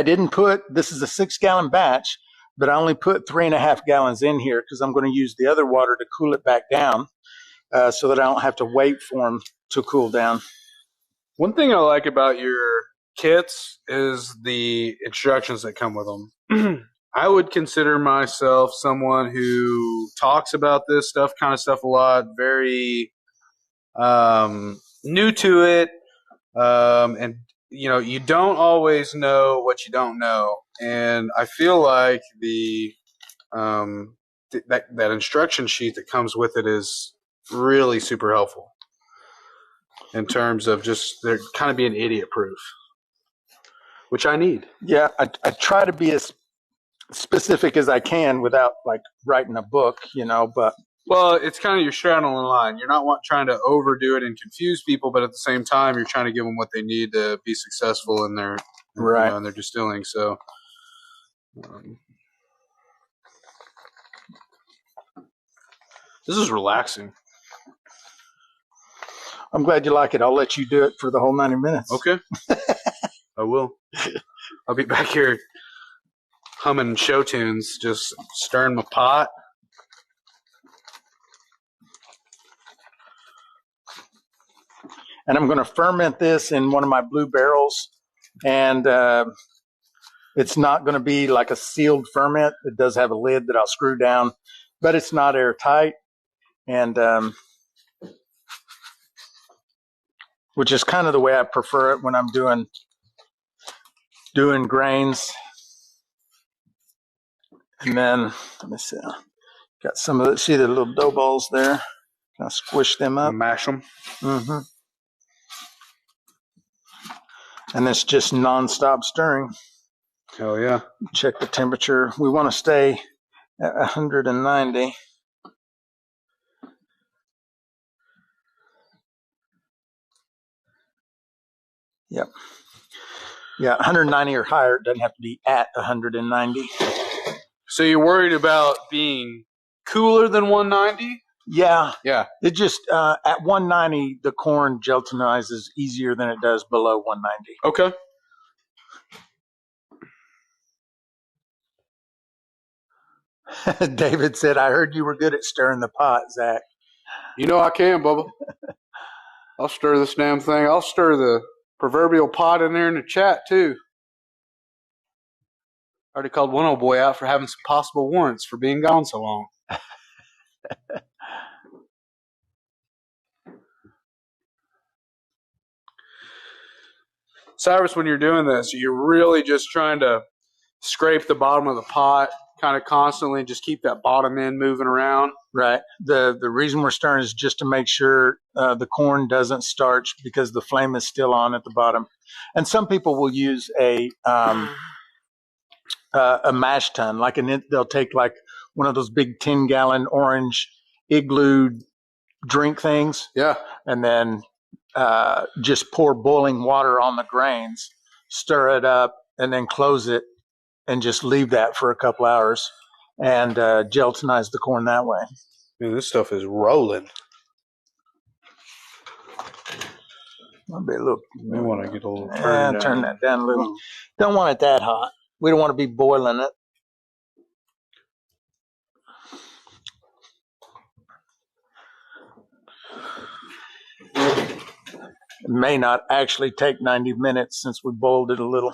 didn't this is a 6-gallon batch, but I only put 3.5 gallons in here because I'm going to use the other water to cool it back down so that I don't have to wait for them to cool down. One thing I like about your kits is the instructions that come with them. I would consider myself someone who talks about this kind of stuff a lot, very new to it, and you don't always know what you don't know, and I feel like that instruction sheet that comes with it is really super helpful in terms of just they're kind of being idiot proof, which I need. Yeah, I try to be as specific as I can without like writing a book, but. Well, it's kind of your straddling line. You're not trying to overdo it and confuse people, but at the same time, you're trying to give them what they need to be successful in their in their distilling. So, this is relaxing. I'm glad you like it. I'll let you do it for the whole 90 minutes. Okay. I will. I'll be back here humming show tunes, just stirring my pot. And I'm going to ferment this in one of my blue barrels. And it's not going to be like a sealed ferment. It does have a lid that I'll screw down, but it's not airtight. And which is kind of the way I prefer it when I'm doing grains. And then, let me see. Got some of the, see the little dough balls there? I'll squish them up. Mash them. Mm-hmm. And it's just non-stop stirring. Hell yeah. Check the temperature. We want to stay at 190. Yep. Yeah, 190 or higher. It doesn't have to be at 190. So you're worried about being cooler than 190? Yeah. Yeah. It just, at 190, the corn gelatinizes easier than it does below 190. Okay. David said, I heard you were good at stirring the pot, Zach. You know I can, Bubba. I'll stir this damn thing. I'll stir the proverbial pot in there in the chat, too. I already called one old boy out for having some possible warrants for being gone so long. Cyrus, when you're doing this, you're really just trying to scrape the bottom of the pot, kind of constantly just keep that bottom end moving around. Right. The reason we're stirring is just to make sure the corn doesn't starch because the flame is still on at the bottom. And some people will use a mash tun, they'll take like one of those big 10-gallon orange igloo drink things. Yeah. And then just pour boiling water on the grains, stir it up, and then close it and just leave that for a couple hours and gelatinize the corn that way. Man, this stuff is rolling. Might be a little. We want to get a little turn that down a little. Don't want it that hot. We don't want to be boiling it. It may not actually take 90 minutes since we boiled it a little.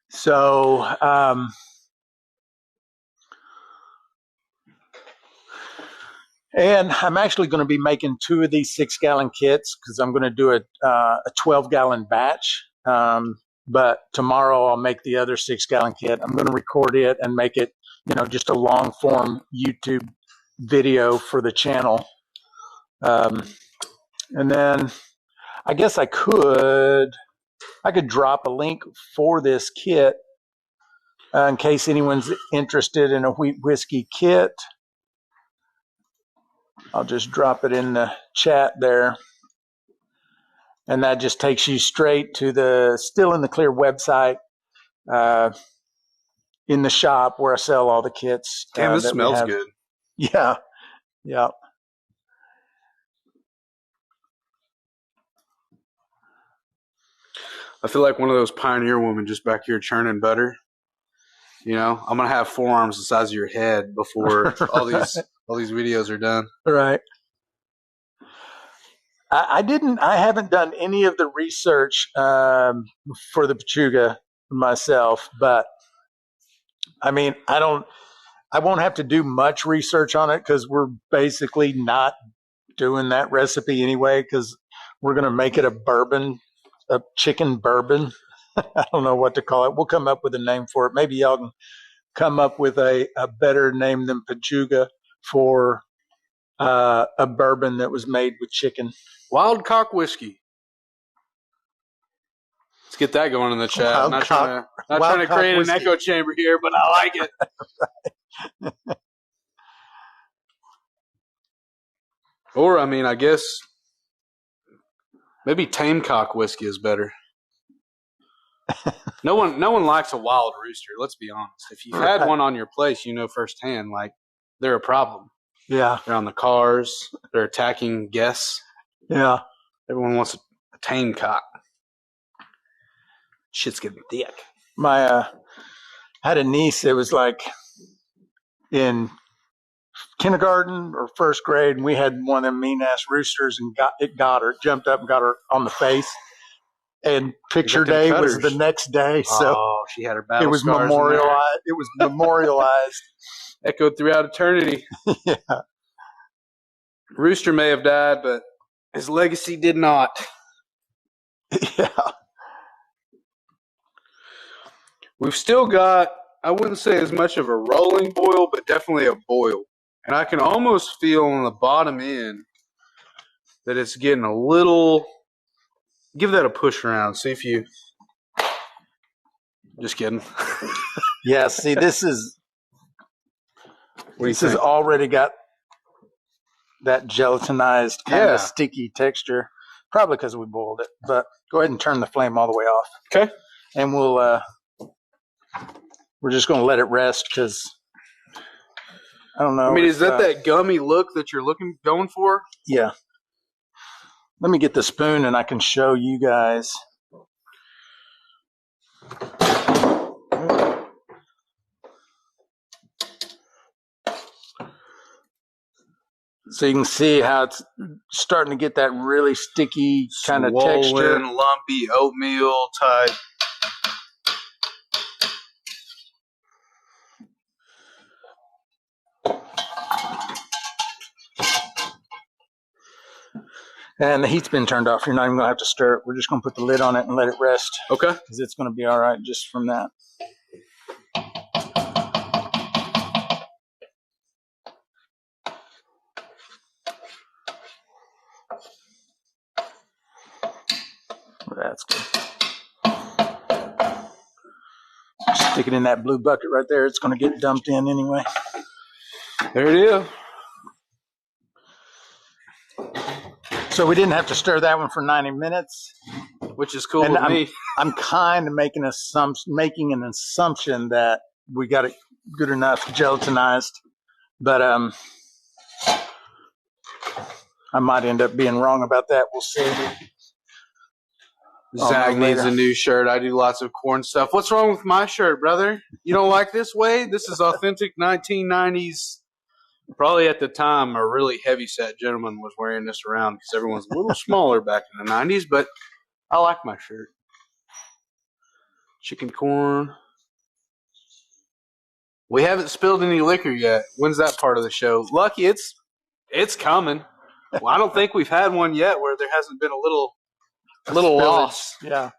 So, and I'm actually going to be making 2 of these 6-gallon kits because I'm going to do a 12-gallon batch. But tomorrow I'll make the other 6-gallon kit. I'm going to record it and make it, just a long form YouTube video for the channel. And then I guess I could drop a link for this kit in case anyone's interested in a wheat whiskey kit. I'll just drop it in the chat there. And that just takes you straight to the Still in the Clear website in the shop where I sell all the kits. Damn, this smells good. Yeah. Yeah. I feel like one of those pioneer women just back here churning butter. I'm going to have forearms the size of your head before all these videos are done. Right. I haven't done any of the research for the Pechuga myself, but I mean, I won't have to do much research on it because we're basically not doing that recipe anyway because we're going to make it a chicken bourbon. I don't know what to call it. We'll come up with a name for it. Maybe y'all can come up with a better name than Pechuga for a bourbon that was made with chicken. Wild cock whiskey. get that going in the chat. Wild Not cock trying to create whiskey. an echo chamber here, but I like it. Not trying to create an echo chamber here, but I like it. Or, I mean, I guess maybe tame cock whiskey is better. No one likes a wild rooster. Let's be honest. If you've had one on your place, you know firsthand, like, they're a problem. Yeah. They're on the cars. They're attacking guests. Yeah. Everyone wants a tame cock. Shit's getting thick. My had a niece that was like in kindergarten or first grade, and we had one of them mean ass roosters, and jumped up and got her on the face. And picture day was the next day, so she had her battle it was scars memorialized. It was memorialized. Echoed throughout eternity. Yeah. Rooster may have died, but his legacy did not. Yeah. We've still got, I wouldn't say as much of a rolling boil, but definitely a boil. And I can almost feel on the bottom end that it's getting a little, give that a push around. See if you, just kidding. Yeah, see, this has already got that gelatinized kind of sticky texture. Probably because we boiled it. But go ahead and turn the flame all the way off. Okay. And we're just going to let it rest because I don't know. I mean, is that gummy look that you're going for? Yeah. Let me get the spoon and I can show you guys. So you can see how it's starting to get that really sticky kind of texture. Lumpy oatmeal type. And the heat's been turned off. You're not even going to have to stir it. We're just going to put the lid on it and let it rest. Okay. Because it's going to be all right just from that. That's good. Stick it in that blue bucket right there. It's going to get dumped in anyway. There it is. So we didn't have to stir that one for 90 minutes. Which is cool with me. I'm kind of making an assumption that we got it good enough gelatinized. But I might end up being wrong about that. We'll see. Zach needs a new shirt. I do lots of corn stuff. What's wrong with my shirt, brother? You don't like this way? This is authentic 1990s. Probably at the time, a really heavy-set gentleman was wearing this around because everyone's a little smaller back in the 90s, but I like my shirt. Chicken corn. We haven't spilled any liquor yet. When's that part of the show? Lucky, it's coming. Well, I don't think we've had one yet where there hasn't been a little loss. Yeah.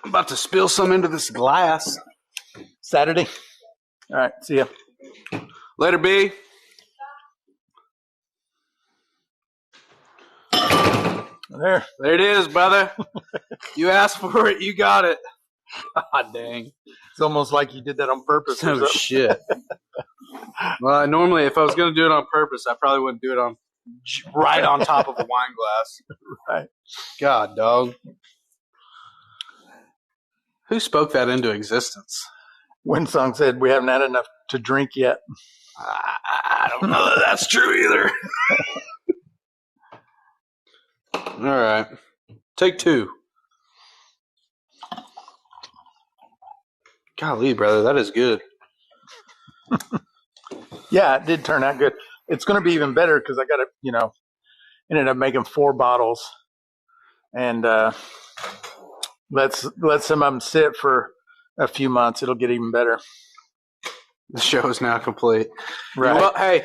I'm about to spill some into this glass. Saturday. All right. See ya. Later, B. There it is, brother. You asked for it. You got it. God dang. It's almost like you did that on purpose. Oh, shit. Well, normally, if I was going to do it on purpose, I probably wouldn't do it right on top of a wine glass. Right. God, dog. Who spoke that into existence? Winsong said we haven't had enough to drink yet. I don't know that that's true either. All right. Take two. Golly, brother, that is good. Yeah, it did turn out good. It's going to be even better because I got to, ended up making 4 bottles. And let some of them sit for a few months. It'll get even better. The show is now complete. Right. Well, hey,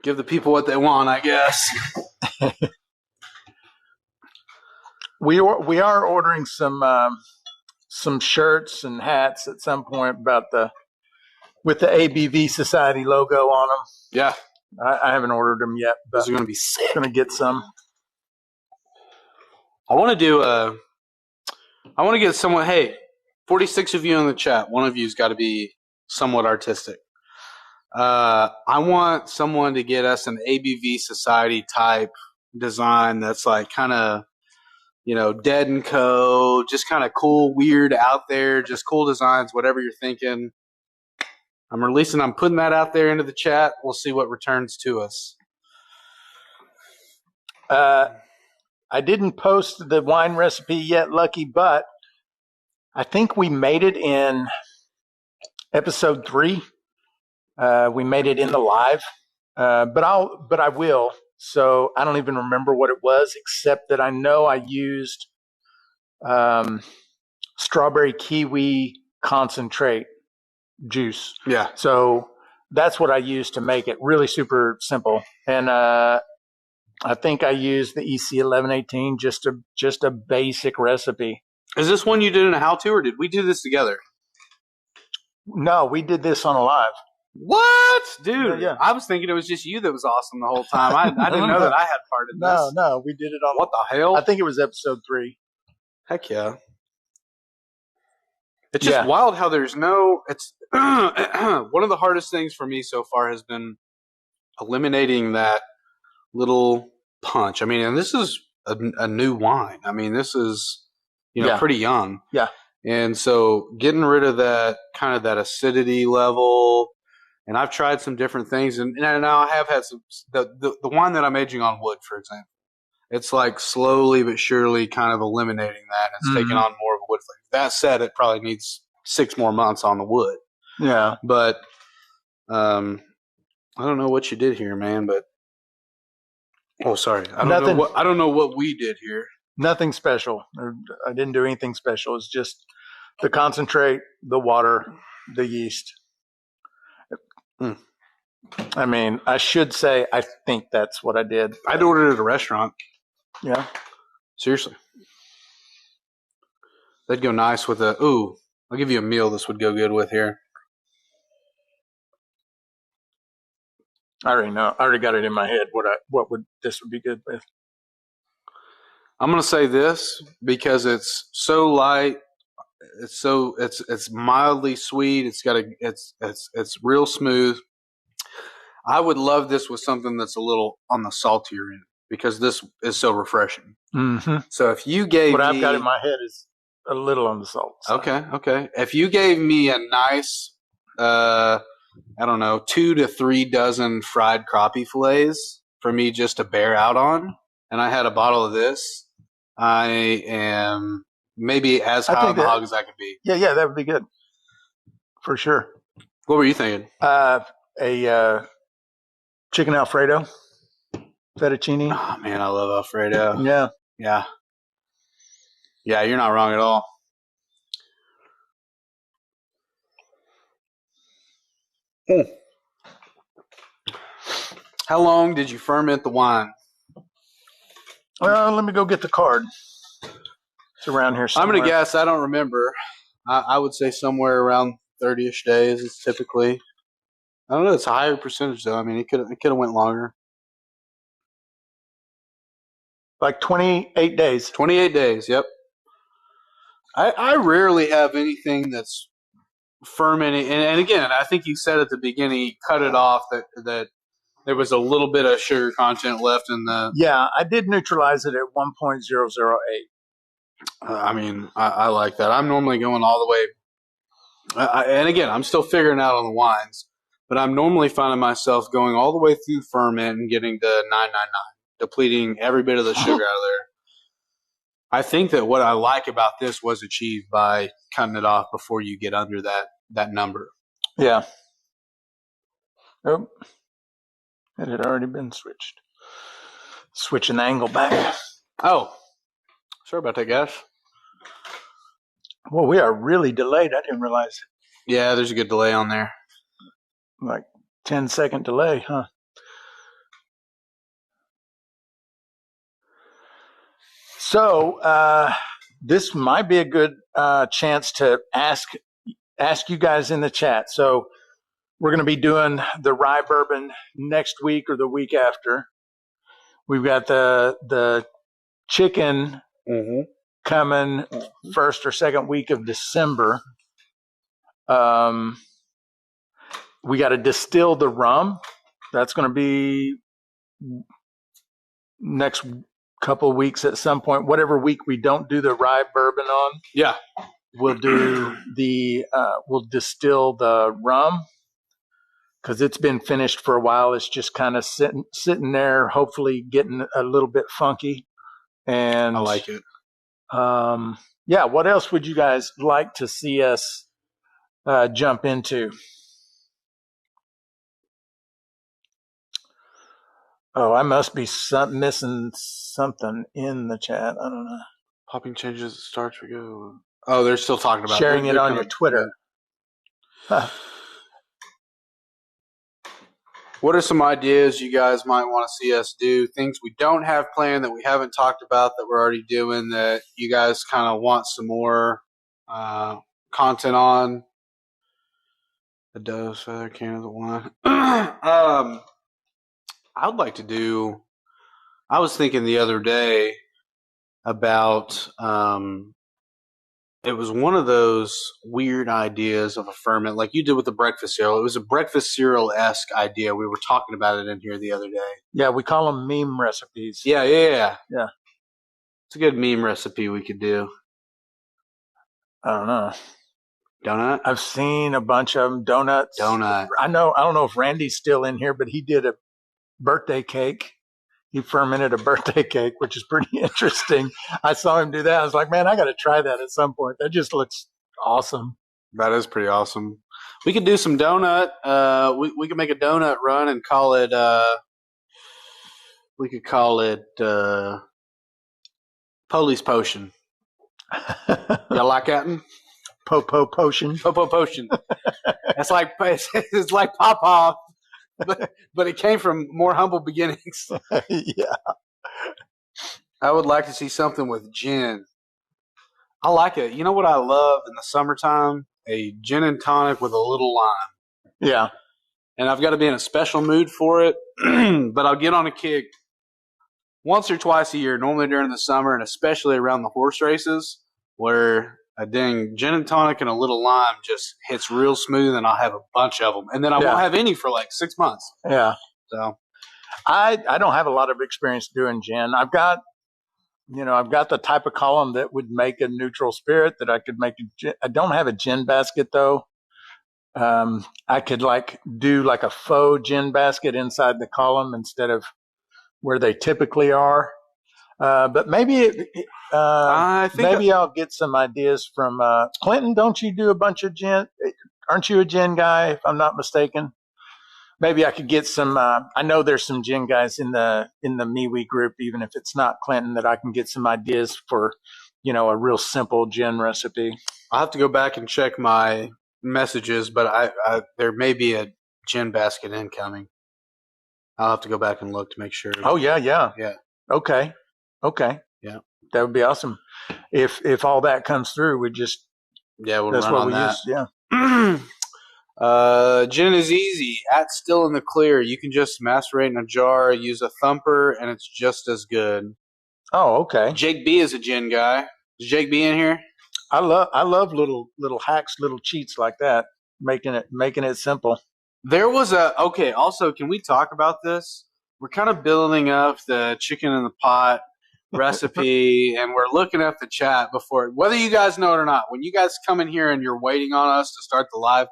give the people what they want, I guess. We are ordering some shirts and hats at some point with the ABV Society logo on them. Yeah. I haven't ordered them yet, but those are going to be sick. Going to get some. I want to get someone. Hey, 46 of you in the chat. One of you's got to be somewhat artistic. I want someone to get us an ABV Society type design that's like kind of, Dead and Co. Just kind of cool, weird, out there, just cool designs, whatever you're thinking. I'm putting that out there into the chat. We'll see what returns to us. I didn't post the wine recipe yet, Lucky, but I think we made it in episode 3. We made it in the live, but I will. So I don't even remember what it was, except that I know I used strawberry kiwi concentrate juice. Yeah. So that's what I used to make it. Really super simple. And I think I used the EC 1118, just a basic recipe. Is this one you did in a how-to, or did we do this together? No, we did this on a live. What? Dude, yeah. I was thinking it was just you that was awesome the whole time. I didn't know that I had part in this. No, we did it on. What the hell? I think it was episode 3. Heck yeah. It's just wild how there's no, it's one of the hardest things for me so far has been eliminating that little punch. I mean, and this is a new wine. I mean, this is, pretty young. Yeah. And so getting rid of that kind of that acidity level, and I've tried some different things, and now I have had some, the wine that I'm aging on wood, for example, it's like slowly but surely kind of eliminating that. It's taking on more of a wood flavor. That said, it probably needs 6 more months on the wood. Yeah. But I don't know what you did here, man, but sorry. I don't know what we did here. Nothing special. I didn't do anything special. It's just the concentrate, the water, the yeast. I mean, I should say I think that's what I did. I'd ordered it at a restaurant. Yeah. Seriously. That'd go nice with I'll give you a meal this would go good with here. I already know. I already got it in my head what would this would be good with. I'm gonna say this because it's so light. It's mildly sweet. It's real smooth. I would love this with something that's a little on the saltier end because this is so refreshing. Mm-hmm. So if you gave what I've got in my head is a little on the salt side. Okay. If you gave me a nice, 2 to 3 dozen fried crappie fillets for me just to bear out on, and I had a bottle of this, I am maybe as high on the hog as I could be. Yeah, that would be good. For sure. What were you thinking? A chicken Alfredo, fettuccine. Oh, man, I love Alfredo. Yeah. Yeah, you're not wrong at all. How long did you ferment the wine? Well, let me go get the card. It's around here somewhere. I'm going to guess. I don't remember. I would say somewhere around 30-ish days is typically. I don't know. It's a higher percentage, though. I mean, it could have went longer. Like 28 days. 28 days, yep. I rarely have anything that's fermenting. And again, I think you said at the beginning, you cut it off that there was a little bit of sugar content left in the... Yeah, I did neutralize it at 1.008. I mean, I like that. I'm normally going all the way... and again, I'm still figuring out on the wines, but I'm normally finding myself going all the way through ferment and getting to 999, depleting every bit of the sugar out of there. I think that what I like about this was achieved by cutting it off before you get under that number. Yeah. Oh, it had already been switched. Switching the angle back. Oh, sorry about that, guys. Well, we are really delayed. I didn't realize it. Yeah, there's a good delay on there. Like 10-second delay, huh? So this might be a good chance to ask you guys in the chat. So We're going to be doing the rye bourbon next week or the week after. We've got the chicken coming first or second week of December. We got to distill the rum. That's going to be next couple of weeks at some point. Whatever week we don't do the rye bourbon on, we'll do we'll distill the rum because it's been finished for a while. It's just kind of sitting there, hopefully getting a little bit funky. And I like it. What else would you guys like to see us jump into? Oh, I must be missing something in the chat. I don't know. Popping changes at starts. We go. Oh, they're still talking about sharing it on your Twitter. What are some ideas you guys might want to see us do? Things we don't have planned that we haven't talked about that we're already doing that you guys kind of want some more content on? A dove's feather can of the wine. I would like to do. I was thinking the other day about. It was one of those weird ideas of a ferment, like you did with the breakfast cereal. It was a breakfast cereal-esque idea. We were talking about it in here the other day. Yeah, we call them meme recipes. Yeah. It's a good meme recipe we could do. I don't know. Donut? I've seen a bunch of them. Donuts. Donut. I don't know if Randy's still in here, but he did a birthday cake. He fermented a birthday cake, which is pretty interesting. I saw him do that. I was like, man, I got to try that at some point. That just looks awesome. That is pretty awesome. We could do some donut. We could make a donut run and call it. We could call it Police Potion. Y'all like that? Popo Potion. Popo Potion. It's like Pop-Off. But it came from more humble beginnings. Yeah. I would like to see something with gin. I like it. You know what I love in the summertime? A gin and tonic with a little lime. Yeah. And I've got to be in a special mood for it. But I'll get on a kick once or twice a year, normally during the summer, and especially around the horse races, where a dang gin and tonic and a little lime just hits real smooth, and I'll have a bunch of them. And then I won't have any for like 6 months. Yeah. So I don't have a lot of experience doing gin. I've got the type of column that would make a neutral spirit that I could make. I don't have a gin basket though. I could do like a faux gin basket inside the column instead of where they typically are. But maybe maybe I'll get some ideas from Clinton. Don't you do a bunch of gin? Aren't you a gin guy, if I'm not mistaken? Maybe I could get some. I know there's some gin guys in the MeWe group, even if it's not Clinton, that I can get some ideas for, a real simple gin recipe. I'll have to go back and check my messages, but there may be a gin basket incoming. I'll have to go back and look to make sure. Oh yeah. Okay. Yeah, that would be awesome. If all that comes through, we'll that's what we use. Yeah. Gin is easy. At Still in the Clear, you can just macerate in a jar, use a thumper, and it's just as good. Oh, okay. Jake B is a gin guy. Is Jake B in here? I love little hacks, little cheats like that, making it simple. There was okay. Also, can we talk about this? We're kind of building up the chicken in the pot recipe, and we're looking at the chat before, whether you guys know it or not. When you guys come in here and you're waiting on us to start the live,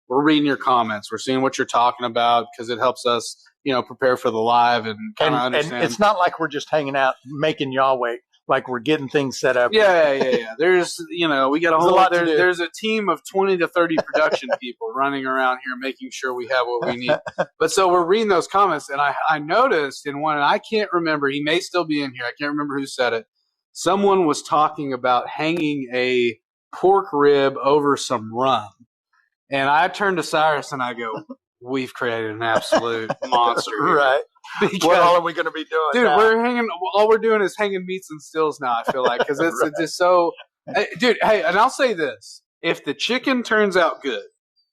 we're reading your comments. We're seeing what you're talking about because it helps us, prepare for the live and kind of understand. And it's not like we're just hanging out making y'all wait. Like we're getting things set up. Yeah. There's, we got a whole lot. There's a team of 20 to 30 production people running around here making sure we have what we need. But so we're reading those comments, and I noticed in one, and I can't remember, he may still be in here. I can't remember who said it. Someone was talking about hanging a pork rib over some rum. And I turned to Cyrus and I go, we've created an absolute monster here. Right. Because, what all are we going to be doing? Dude, now? All we're doing is hanging meats and stills now, I feel like. Because it's just so. Dude, hey, and I'll say this. If the chicken turns out good,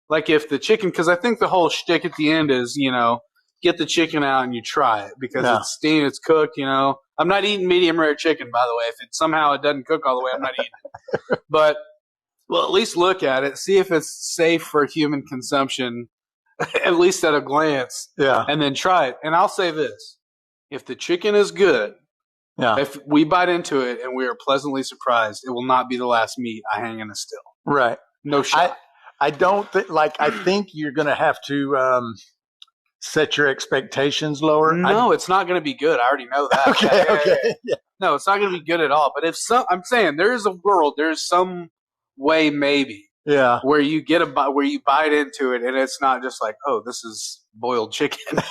like if the chicken, because I think the whole shtick at the end is, get the chicken out and you try it because it's steamed, it's cooked, I'm not eating medium rare chicken, by the way. If somehow it doesn't cook all the way, I'm not eating it. But, well, at least look at it, see if it's safe for human consumption, at least at a glance, and then try it. And I'll say this. If the chicken is good, if we bite into it and we are pleasantly surprised, it will not be the last meat I hang in a still. Right. No shot. I don't think, I think you're going to have to set your expectations lower. No, it's not going to be good. I already know that. Okay. Yeah. No, it's not going to be good at all. But I'm saying there's some way maybe where you get where you bite into it and it's not just like, oh, this is boiled chicken,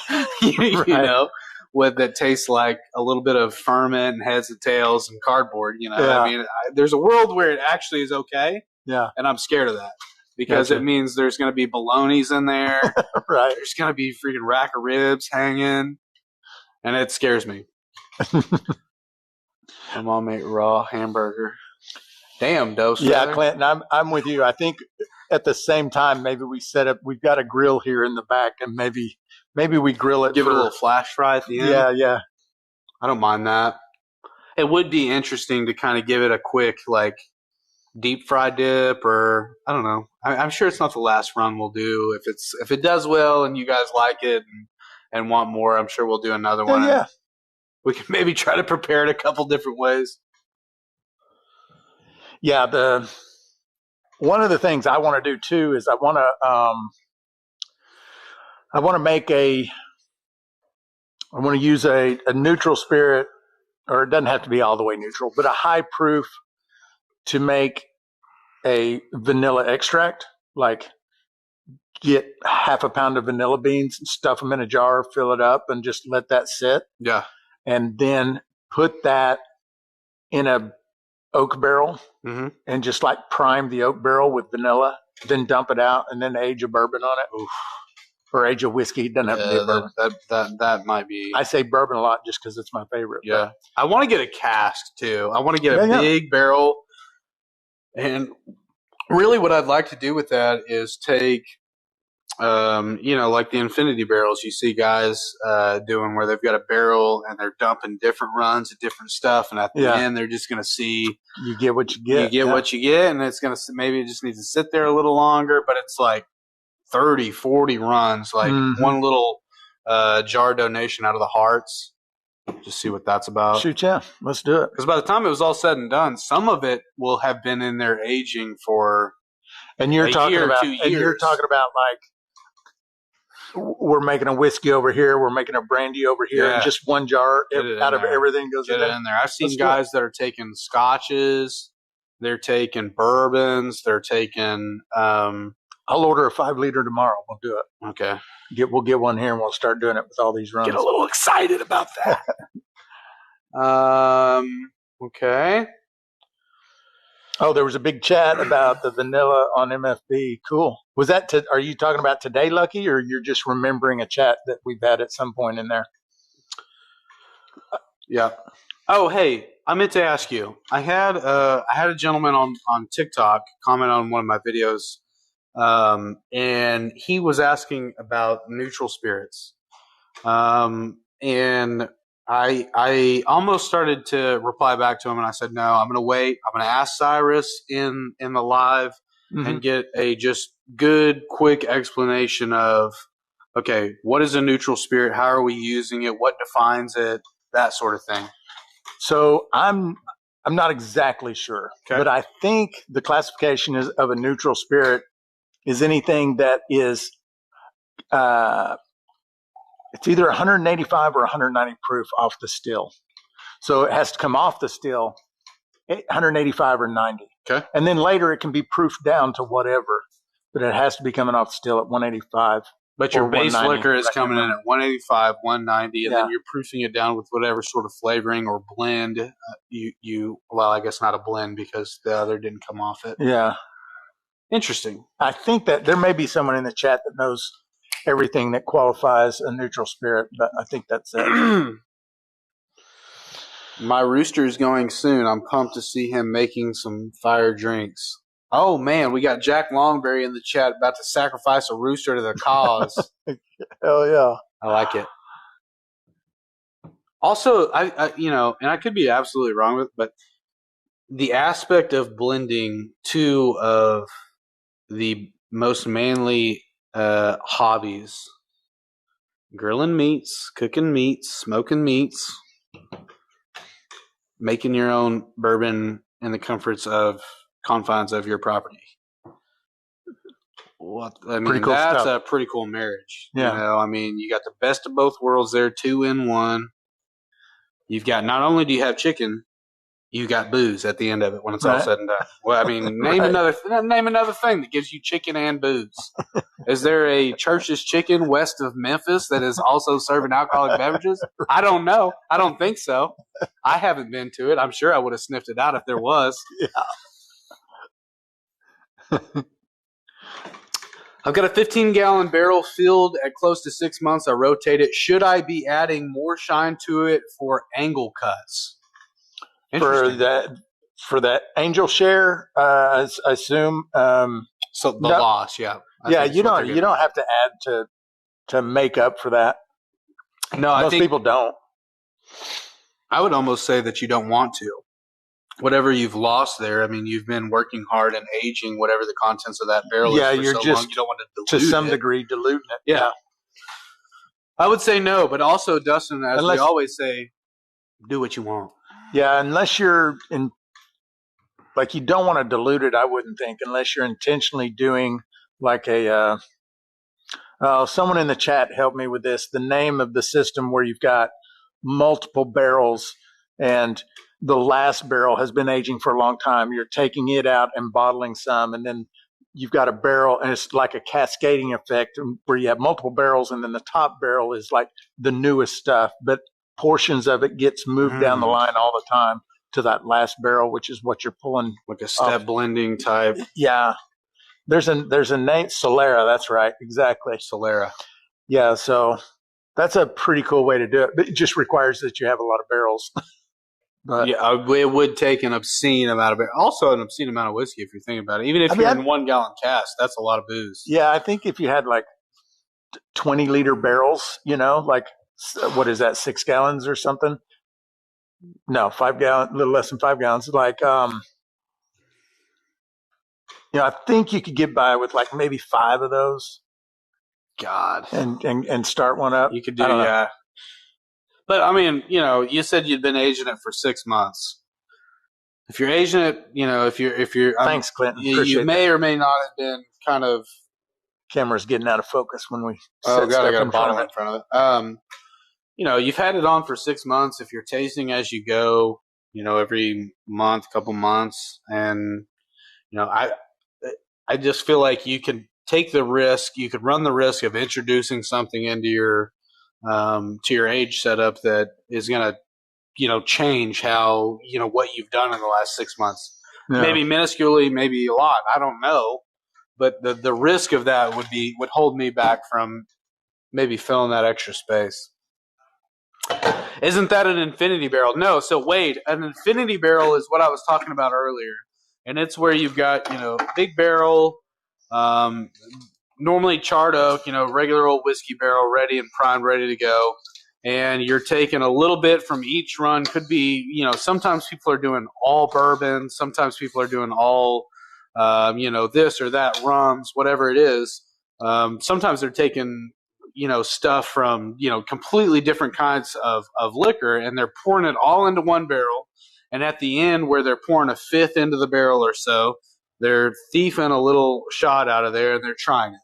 that tastes like a little bit of ferment and heads and tails and cardboard. I mean, there's a world where it actually is okay. Yeah, and I'm scared of that because it means there's going to be bolognas in there. Right, there's going to be freaking rack of ribs hanging, and it scares me. My mom ate raw hamburger. Damn, dose. Yeah, Clinton, I'm with you. I think at the same time, maybe we set up. We've got a grill here in the back, and maybe we grill it. Give it a little flash fry at the end. Yeah. I don't mind that. It would be interesting to kind of give it a quick deep fry dip, or I don't know. I'm sure it's not the last run we'll do. If it does well and you guys like it and want more, I'm sure we'll do another one. Yeah. We can maybe try to prepare it a couple different ways. Yeah, one of the things I want to do too is I want to use a neutral spirit, or it doesn't have to be all the way neutral, but a high proof to make a vanilla extract. Like get half a pound of vanilla beans and stuff them in a jar, fill it up, and just let that sit. Yeah, and then put that in a oak barrel and just prime the oak barrel with vanilla, then dump it out and then age a bourbon on it. Oof. Or age a whiskey. It doesn't have to be a bourbon. That might be. I say bourbon a lot just because it's my favorite. Yeah. I want to get a cask too. I want to get a big barrel. And really what I'd like to do with that is take, like the infinity barrels you see guys doing where they've got a barrel and they're dumping different runs of different stuff. And at the end, they're just going to see. You get what you get. You get what you get. And it's going to, maybe it just needs to sit there a little longer, but it's 30, 40 runs, one little jar donation out of the hearts. Just see what that's about. Shoot, yeah. Let's do it. Because by the time it was all said and done, some of it will have been in there aging for you're talking about 2 years. And you're talking about we're making a whiskey over here, we're making a brandy over here, and just one jar out of everything goes in there. I've seen guys that are taking scotches, they're taking bourbons, they're taking I'll order a 5-liter tomorrow. We'll do it. Okay. We'll get one here and we'll start doing it with all these runs. Get a little excited about that. Okay. Oh, there was a big chat about the vanilla on MFB. Cool. Was that? Are you talking about today, Lucky, or you're just remembering a chat that we've had at some point in there? Yeah. Oh, hey, I meant to ask you. I had a gentleman on TikTok comment on one of my videos. And he was asking about neutral spirits. And I almost started to reply back to him and I said, no, I'm going to wait. I'm going to ask Cyrus in the live and get a just good, quick explanation of, okay, what is a neutral spirit? How are we using it? What defines it? That sort of thing. So I'm not exactly sure, but I think the classification of a neutral spirit is anything that is, it's either 185 or 190 proof off the still. So it has to come off the still, 185 or 90. Okay. And then later it can be proofed down to whatever, but it has to be coming off the still at 185. But your base liquor is coming in at 185, 190, and then you're proofing it down with whatever sort of flavoring or blend well, I guess not a blend because the other didn't come off it. Yeah. Interesting. I think that there may be someone in the chat that knows everything that qualifies a neutral spirit, but I think that's it. My rooster is going soon. I'm pumped to see him making some fire drinks. Oh, man, we got Jack Longberry in the chat about to sacrifice a rooster to the cause. Hell yeah. I like it. Also, I and I could be absolutely wrong with, but the aspect of blending two of the most manly hobbies, grilling meats, cooking meats, smoking meats, making your own bourbon in the confines of your property. Pretty cool that's stuff. a pretty cool marriage. Yeah. You got the best of both worlds there, 2 in 1. You've got, not only do you have chicken, you got booze at the end of it when it's all said and done. Well, name another thing that gives you chicken and booze. Is there a Church's Chicken west of Memphis that is also serving alcoholic beverages? I don't know. I don't think so. I haven't been to it. I'm sure I would have sniffed it out if there was. Yeah. I've got a 15-gallon barrel filled at close to 6 months. I rotate it. Should I be adding more shine to it for angle cuts? For that angel share, I assume. So the loss, yeah. You don't have to add to make up for that. No, most people don't. I would almost say that you don't want to. Whatever you've lost there, you've been working hard and aging whatever the contents of that barrel is for you're so just long. You don't want to dilute some degree diluting it. Yeah. I would say no, but also, Dustin, we always say, do what you want. Yeah, unless you're you don't want to dilute it, I wouldn't think, unless you're intentionally doing like a someone in the chat helped me with this, the name of the system where you've got multiple barrels and the last barrel has been aging for a long time. You're taking it out and bottling some, and then you've got a barrel, and it's like a cascading effect where you have multiple barrels, and then the top barrel is like the newest stuff, but portions of it gets moved down the line all the time to that last barrel, which is what you're pulling. Like a step blending type. Yeah. There's a name, Solera. That's right. Exactly. Solera. Yeah. So that's a pretty cool way to do it, but it just requires that you have a lot of barrels. But it would take an obscene amount of beer. Also an obscene amount of whiskey if you're thinking about it. Even if you're in 1 gallon cask, that's a lot of booze. Yeah, I think if you had like 20-liter barrels, what is that, 6 gallons or something? No, 5 gallons, a little less than 5 gallons. I think you could get by with like maybe 5 of those. God. And start one up. You could do, yeah. But you said you'd been aging it for 6 months. If you're aging it, if you're thanks, Clinton. You may or may not have been kind of. Camera's getting out of focus when we. Oh God, I got a bottle in front of it. You've had it on for 6 months. If you're tasting as you go, every month, couple months, and I just feel like you could take the risk. You could run the risk of introducing something into your to your age setup that is going to, change how, what you've done in the last 6 months. Yeah. Maybe minusculely, maybe a lot. I don't know. But the risk of that would hold me back from maybe filling that extra space. Isn't that an infinity barrel? No. So Wade, an infinity barrel is what I was talking about earlier. And it's where you've got, big barrel, normally charred oak, regular old whiskey barrel, ready and primed, ready to go. And you're taking a little bit from each run. Could be, sometimes people are doing all bourbon. Sometimes people are doing all, this or that rums, whatever it is. Sometimes they're taking, stuff from, completely different kinds of liquor, and they're pouring it all into one barrel. And at the end, where they're pouring a fifth into the barrel or so, they're thieving a little shot out of there, and they're trying it.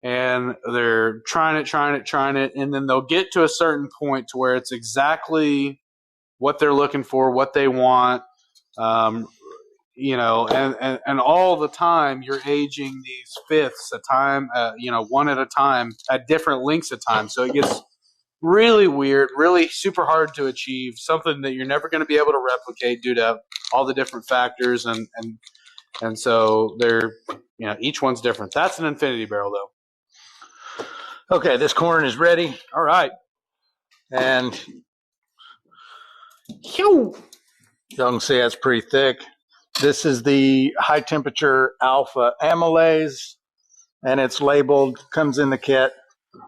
And they're trying it, and then they'll get to a certain point to where it's exactly what they're looking for, what they want, and all the time you're aging these fifths a time, one at a time at different lengths of time. So it gets really weird, really super hard to achieve, something that you're never going to be able to replicate due to all the different factors, and so they're, each one's different. That's an infinity barrel, though. Okay, this corn is ready. All right. And y'all can see that's pretty thick. This is the high temperature alpha amylase, and it's labeled, comes in the kit.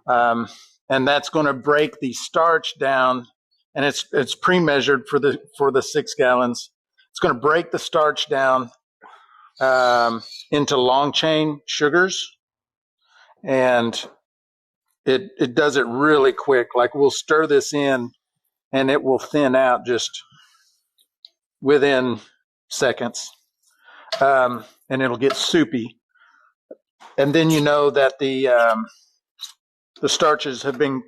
And that's going to break the starch down, and it's pre-measured for the 6 gallons. It's going to break the starch down into long chain sugars, and it does it really quick. Like, we'll stir this in, and it will thin out just within seconds, and it'll get soupy. And then you know that the starches have been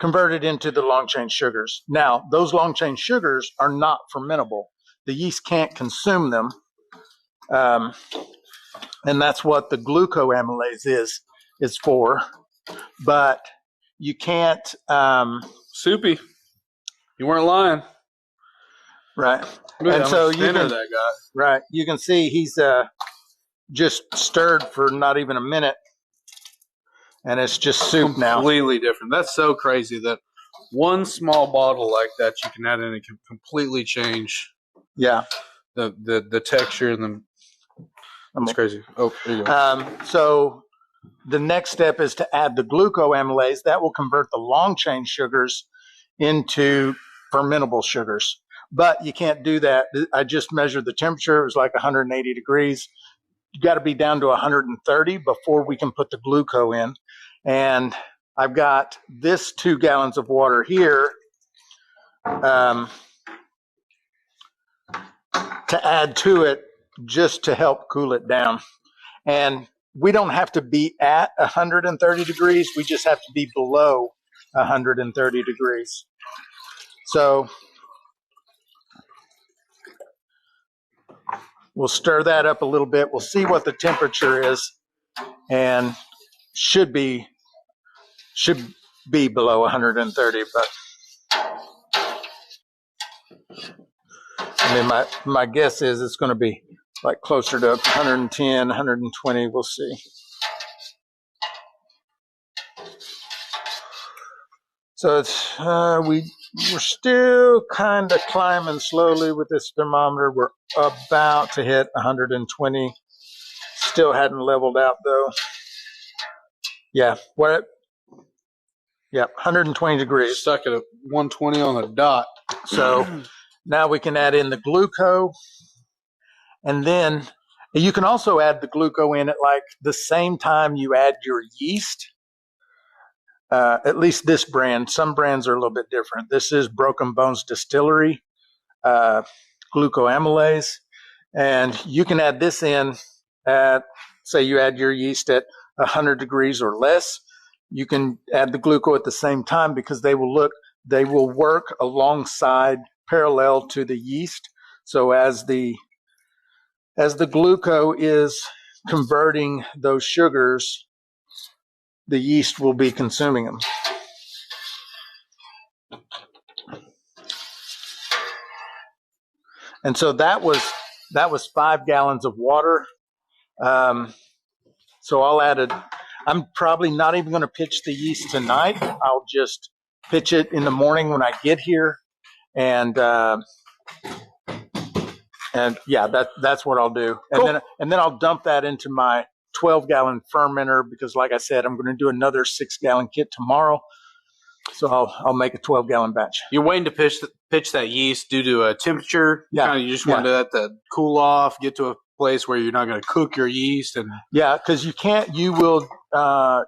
converted into the long chain sugars. Now, those long chain sugars are not fermentable. The yeast can't consume them, and that's what the glucoamylase is for. But you can't. Soupy. You weren't lying. Right. Look And so you can, that guy. right, you can see he's just stirred for not even a minute, and it's just soup now. Completely different. That's so crazy that one small bottle like that you can add in and can completely change. Yeah. The texture and the. That's crazy. Oh, there you go. So the next step is to add the glucoamylase. That will convert the long chain sugars into fermentable sugars. But you can't do that. I just measured the temperature. It was like 180 degrees. You got to be down to 130 before we can put the gluco in. And I've got this 2 gallons of water here to add to it just to help cool it down. And we don't have to be at 130 degrees. We just have to be below 130 degrees. So we'll stir that up a little bit. We'll see what the temperature is, and should be below 130. But I mean, my guess is it's going to be like closer to 110, 120. We'll see. So it's we're still kind of climbing slowly with this thermometer. We're about to hit 120. Still hadn't leveled out though. Yeah, what? Yeah, 120 degrees. Stuck at 120 on the dot. So now we can add in the gluco, and then you can also add the gluco in at like the same time you add your yeast. At least this brand. Some brands are a little bit different. This is Broken Bones Distillery glucoamylase, and you can add this in at, say you add your yeast at 100 degrees or less. You can add the gluco at the same time because they will work alongside, parallel to the yeast. So as the gluco is converting those sugars, the yeast will be consuming them. And so that was 5 gallons of water. So I'm probably not even going to pitch the yeast tonight. I'll just pitch it in the morning when I get here. And yeah, that's what I'll do. Cool. And then I'll dump that into my 12-gallon fermenter because, like I said, I'm going to do another 6-gallon kit tomorrow. So I'll make a 12-gallon batch. You're waiting to pitch that yeast due to a temperature. Yeah, you just want that to cool off, get to a place where you're not going to cook your yeast. And yeah, because you can't. You'll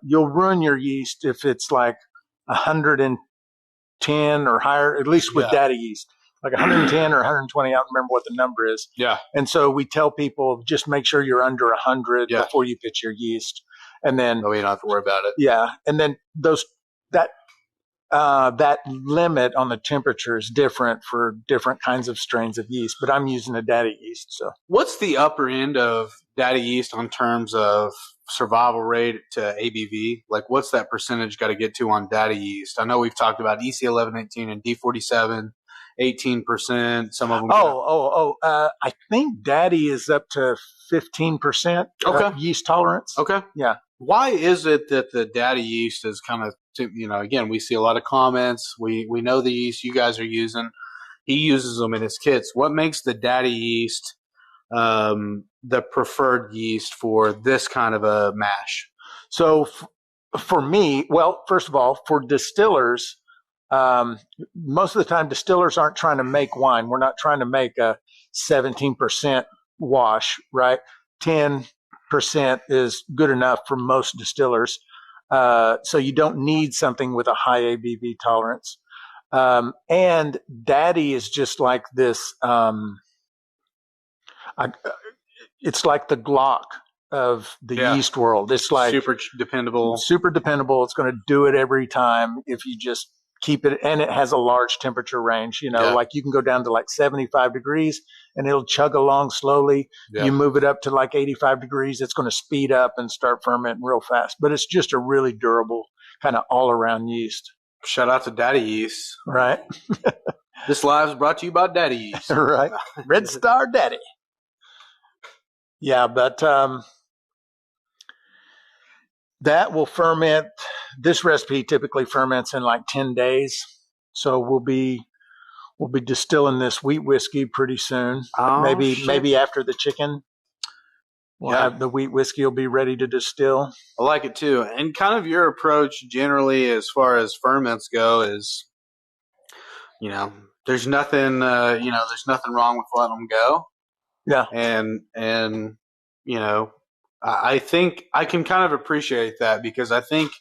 ruin your yeast if it's like 110 or higher. At least with daddy yeast. Like 110 or 120, I don't remember what the number is. Yeah. And so we tell people just make sure you're under 100 before you pitch your yeast, and then you don't have to worry about it. Yeah, and then that limit on the temperature is different for different kinds of strains of yeast. But I'm using a daddy yeast. So what's the upper end of daddy yeast on terms of survival rate to ABV? Like, what's that percentage got to get to on daddy yeast? I know we've talked about EC1118 and D47. 18%. Some of them. I think daddy is up to 15%. Yeast tolerance. Okay. Yeah. Why is it that the daddy yeast is kind of, again, we see a lot of comments. We know the yeast you guys are using. He uses them in his kits. What makes the daddy yeast the preferred yeast for this kind of a mash? So for me, well, first of all, for distillers, most of the time distillers aren't trying to make wine. We're not trying to make a 17% wash, right? 10% is good enough for most distillers. So you don't need something with a high ABV tolerance. And Daddy is just like this. It's like the Glock of the yeast world. It's like super dependable. Super dependable. It's going to do it every time if you just keep it. And it has a large temperature range. Like you can go down to like 75 degrees and it'll chug along slowly. You move it up to like 85 degrees, it's going to speed up and start fermenting real fast. But it's just a really durable kind of all around yeast. Shout out to Daddy Yeast. Right. This live is brought to you by Daddy Yeast. Right. Red Star Daddy. Yeah, but that will ferment. This recipe typically ferments in like 10 days. So we'll be distilling this wheat whiskey pretty soon. Oh, maybe after the chicken. We'll have the wheat whiskey will be ready to distill. I like it too. And kind of your approach generally as far as ferments go is, there's nothing wrong with letting them go. Yeah. And I think I can kind of appreciate that because I think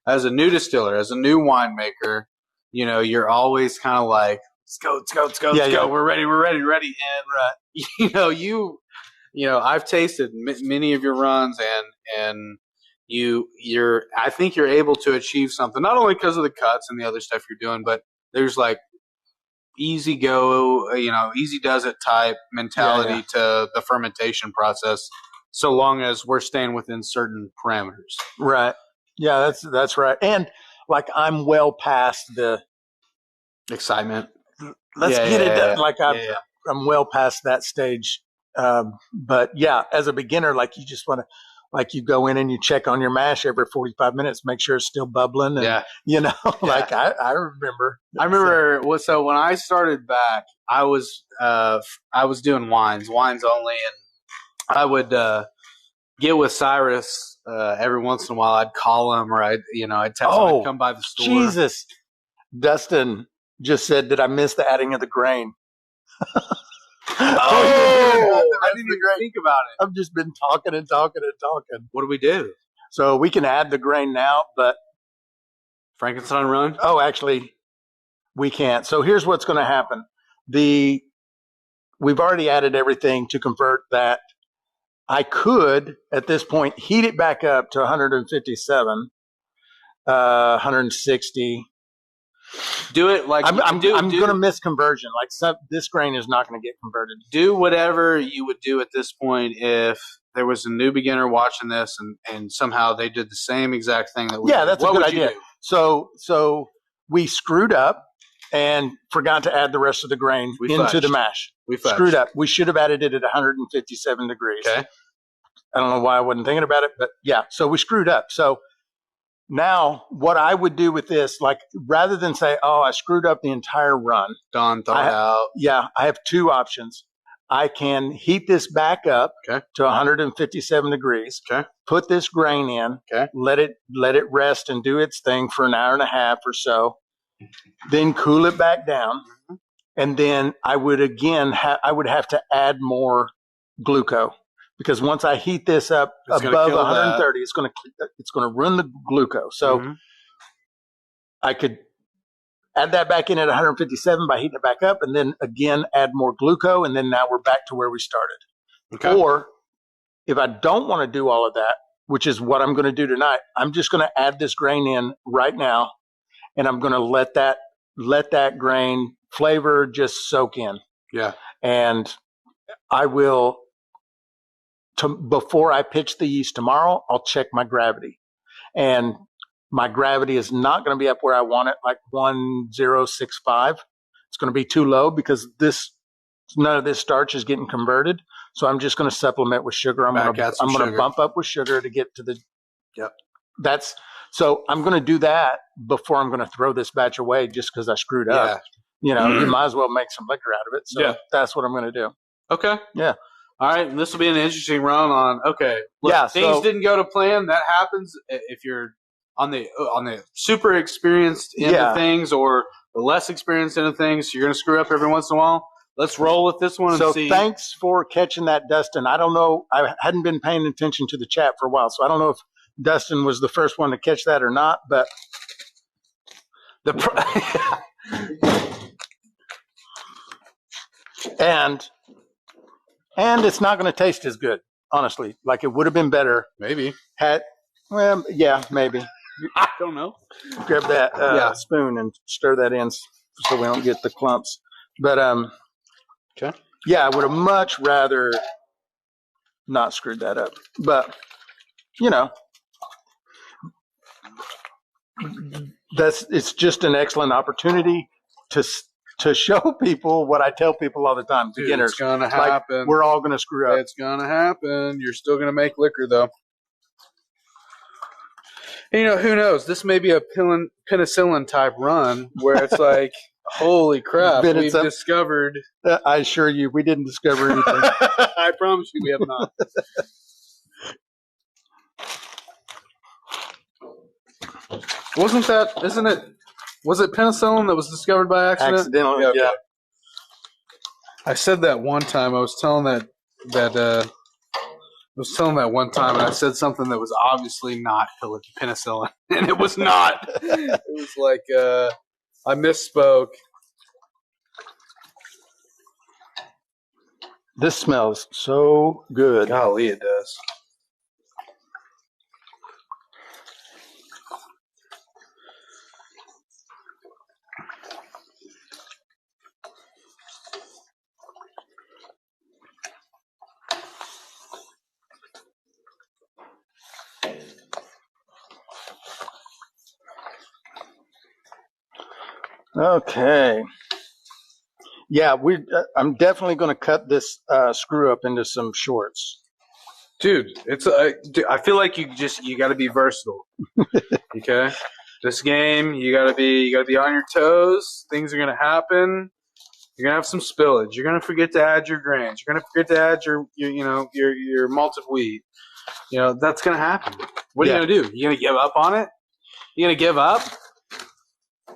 as a new distiller, as a new winemaker, you're always kind of like, let's go. We're ready. And I've tasted many of your runs and I think you're able to achieve something, not only because of the cuts and the other stuff you're doing, but there's like easy go, easy does it type mentality to the fermentation process, so long as we're staying within certain parameters. Right. Yeah, that's right. And like I'm well past the excitement. Let's get it done. Like I'm well past that stage. But yeah, as a beginner, like you just want to, like you go in and you check on your mash every 45 minutes, make sure it's still bubbling. And, like I remember. So when I started back, I was doing wines only. And I would get with Cyrus every once in a while. I'd call him or I'd text him to come by the store. Jesus. Dustin just said, did I miss the adding of the grain? I didn't even think about it. I've just been talking and talking and talking. What do we do? So we can add the grain now, but Frankenstein run? Oh, actually, we can't. So here's what's going to happen. We've already added everything to convert that. I could, at this point, heat it back up to 157, 160. Do it like I'm going to miss conversion. Like this grain is not going to get converted. Do whatever you would do at this point if there was a new beginner watching this and somehow they did the same exact thing that we did. That's a good idea. So we screwed up and forgot to add the rest of the grain into the mash. We screwed up. We should have added it at 157 degrees. Okay. I don't know why I wasn't thinking about it, but yeah. So we screwed up. So now, what I would do with this, like rather than say, I screwed up the entire run. Done, thought out. Yeah, I have two options. I can heat this back up to 157 degrees. Okay. Put this grain in. Okay. Let it rest and do its thing for an hour and a half or so. Then cool it back down. Mm-hmm. And then I would have to add more glucose. Because once I heat this up above 130, it's going to ruin the glucose. So I could add that back in at 157 by heating it back up, and then again add more glucose, and then now we're back to where we started. Okay. Or if I don't want to do all of that, which is what I'm going to do tonight, I'm just going to add this grain in right now, and I'm going to let that grain flavor just soak in. Yeah. And I will. Before I pitch the yeast tomorrow, I'll check my gravity. And my gravity is not going to be up where I want it, like 1065. It's going to be too low because none of this starch is getting converted. So I'm just going to supplement with sugar. I'm going to bump up with sugar to get to the. Yep. So I'm going to do that before I'm going to throw this batch away just because I screwed up. You might as well make some liquor out of it. So that's what I'm going to do. Okay. Yeah. All right, and this will be an interesting run on. Okay, look, things didn't go to plan. That happens if you're on the super experienced end of things or the less experienced end of things. You're going to screw up every once in a while. Let's roll with this one and see. So thanks for catching that, Dustin. I don't know. I hadn't been paying attention to the chat for a while, so I don't know if Dustin was the first one to catch that or not. But and it's not going to taste as good, honestly. Like, it would have been better. Maybe. Maybe. I don't know. Grab that spoon and stir that in so we don't get the clumps. But okay. Yeah, I would have much rather not screwed that up. But it's just an excellent opportunity to show people what I tell people all the time. Dude, beginners, it's gonna happen. Like, we're all gonna screw up. It's gonna happen. You're still gonna make liquor though. And, who knows? This may be a penicillin type run where it's like, holy crap, we've discovered. I assure you, we didn't discover anything. I promise you, we have not. Was it penicillin that was discovered by accident? Accidentally, yeah. I said that one time. I was telling that one time, and I said something that was obviously not penicillin, and it was not. It was like I misspoke. This smells so good. Golly, it does. Okay. Yeah, I'm definitely going to cut this screw up into some shorts. Dude, I feel like you got to be versatile. Okay? This game, you got to be on your toes. Things are going to happen. You're going to have some spillage. You're going to forget to add your grains. You're going to forget to add your malted wheat. That's going to happen. What are you going to do? You going to give up on it? You going to give up?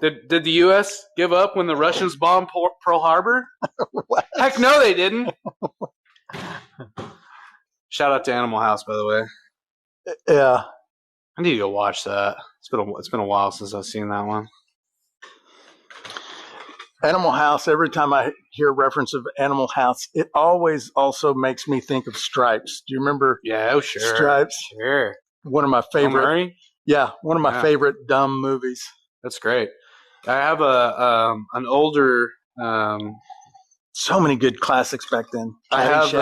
Did the U.S. give up when the Russians bombed Pearl Harbor? Heck no, they didn't. Shout out to Animal House, by the way. Yeah, I need to go watch that. It's been a while since I've seen that one. Animal House. Every time I hear a reference of Animal House, it always also makes me think of Stripes. Do you remember? Yeah, oh sure. Stripes. Sure. One of my favorite. Murray? Yeah, one of my favorite dumb movies. That's great. I have an older. So many good classics back then. I have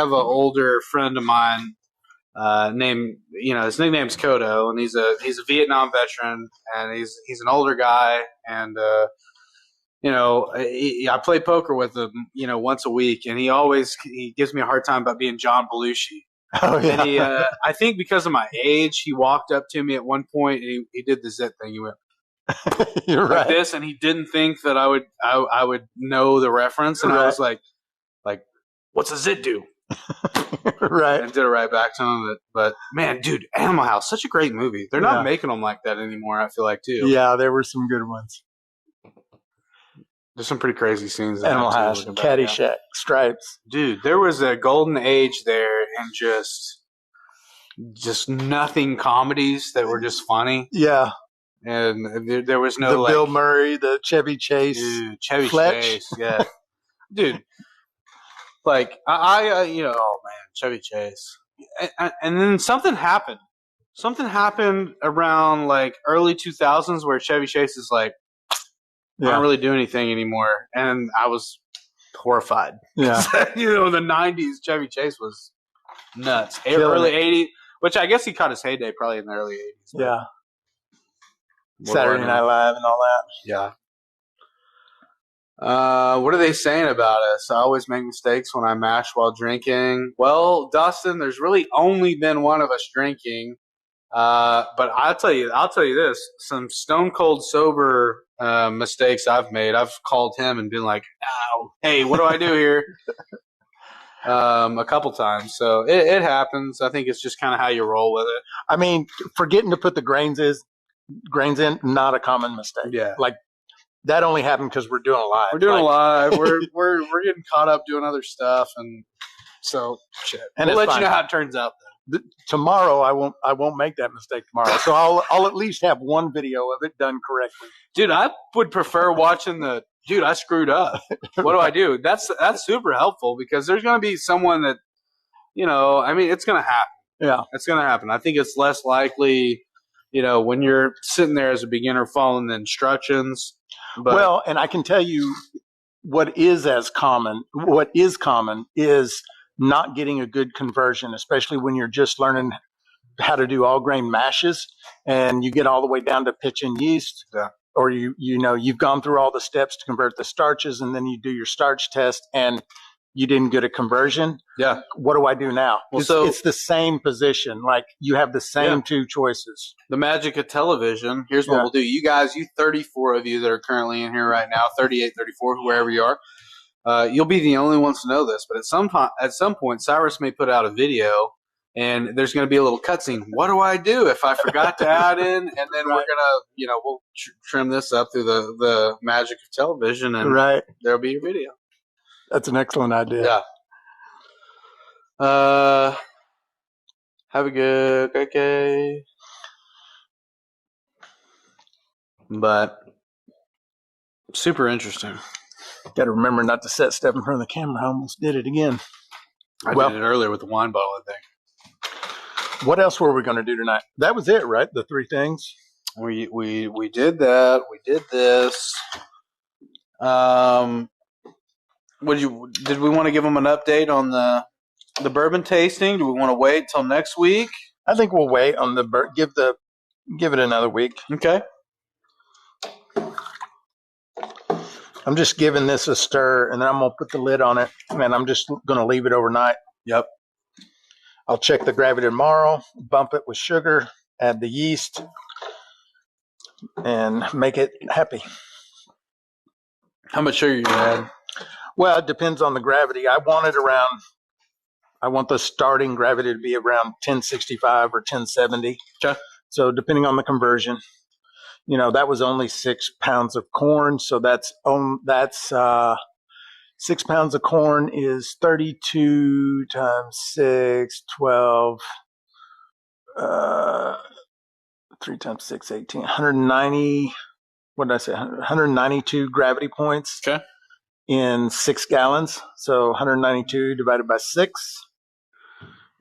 an older friend of mine named his nickname's Kodo, and he's a Vietnam veteran, and he's an older guy, and I play poker with him once a week, and he gives me a hard time about being John Belushi. Oh yeah. And I think because of my age, he walked up to me at one point and he did the zit thing. He went. You're like right. This, and he didn't think that I would know the reference, and I was like, what's a zit do? Right. And did it right back to him. But man, dude, Animal House, such a great movie. They're not making them like that anymore. I feel like too. Yeah, there were some good ones. There's some pretty crazy scenes. Animal House, Caddyshack, Stripes. Dude, there was a golden age there, and just nothing comedies that were just funny. Yeah. And there was no the Bill Murray, the Chevy Chase, dude, Chevy Fletch. Chase, yeah, dude. Like oh man, Chevy Chase, and then something happened. Something happened around like early 2000s where Chevy Chase is like, I don't really do anything anymore, and I was horrified. Yeah, the 90s Chevy Chase was nuts. Early 80s, which I guess he caught his heyday probably in the early 80s. Yeah. Saturday Night Live and all that. Yeah. What are they saying about us? I always make mistakes when I mash while drinking. Well, Dustin, there's really only been one of us drinking. But I'll tell you this: some stone cold sober mistakes I've made. I've called him and been like, "Ow, hey, what do I do here?" a couple times. So it happens. I think it's just kind of how you roll with it. I mean, forgetting to put the grains in, not a common mistake. Yeah. Like that only happened because we're doing a live. We're doing a live. We're getting caught up doing other stuff, and so shit. And we'll let you know how it turns out. Tomorrow I won't make that mistake tomorrow. So I'll at least have one video of it done correctly. Dude, I would prefer watching dude, I screwed up. What do I do? That's super helpful because there's going to be someone that, I mean, it's going to happen. Yeah. It's going to happen. I think it's less likely, when you're sitting there as a beginner following the instructions. Well, and I can tell you what is common is not getting a good conversion, especially when you're just learning how to do all grain mashes and you get all the way down to pitch and yeast. Yeah. Or you've gone through all the steps to convert the starches, and then you do your starch test and you didn't get a conversion. Yeah. What do I do now? Well, it's the same position. Like you have the same two choices. The magic of television. Here's what we'll do. You guys, you 34 of you that are currently in here right now, 38, 34, wherever you are, you'll be the only ones to know this. But at some point, Cyrus may put out a video. And there's going to be a little cutscene. What do I do if I forgot to add in? And then we're going to, we'll trim this up through the magic of television, and there'll be your video. That's an excellent idea. Yeah. Have a good, okay. But super interesting. Got to remember not to set stuff in front of the camera. I almost did it again. I did it earlier with the wine bottle, I think. What else were we going to do tonight? That was it, right? The three things. We did that. We did this. Did we want to give them an update on the bourbon tasting? Do we want to wait till next week? I think we'll wait on give it another week. Okay. I'm just giving this a stir, and then I'm going to put the lid on it, and I'm just going to leave it overnight. Yep. I'll check the gravity tomorrow, bump it with sugar, add the yeast, and make it happy. How much sugar you add? Well, it depends on the gravity. I want the starting gravity to be around 1065 or 1070. Okay. So depending on the conversion, that was only 6 pounds of corn. So that's 6 pounds of corn is 32 times 6, 12, 3 times 6, 18, 190, what did I say? 192 gravity points in 6 gallons. So 192 divided by 6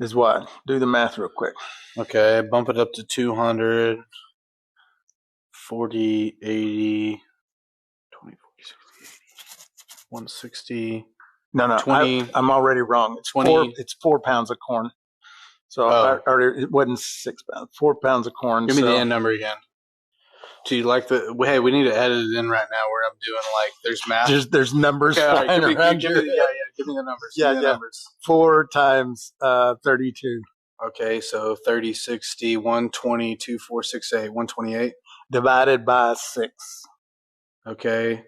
is what? Do the math real quick. Okay, bump it up to 200, 40, 80, 20, 40, 60, 80, 160. No, 20. I'm already wrong. It's 20. It's 4 pounds of corn. So it wasn't 6 pounds. 4 pounds of corn. Give me the end number again. Do you like hey, we need to edit it in right now where I'm doing there's math. There's numbers flying around give me the numbers. Yeah. Numbers. 4 times 32. Okay, so 30, 60, 120, 2, 4, 6, 8, 128. Divided by 6. Okay.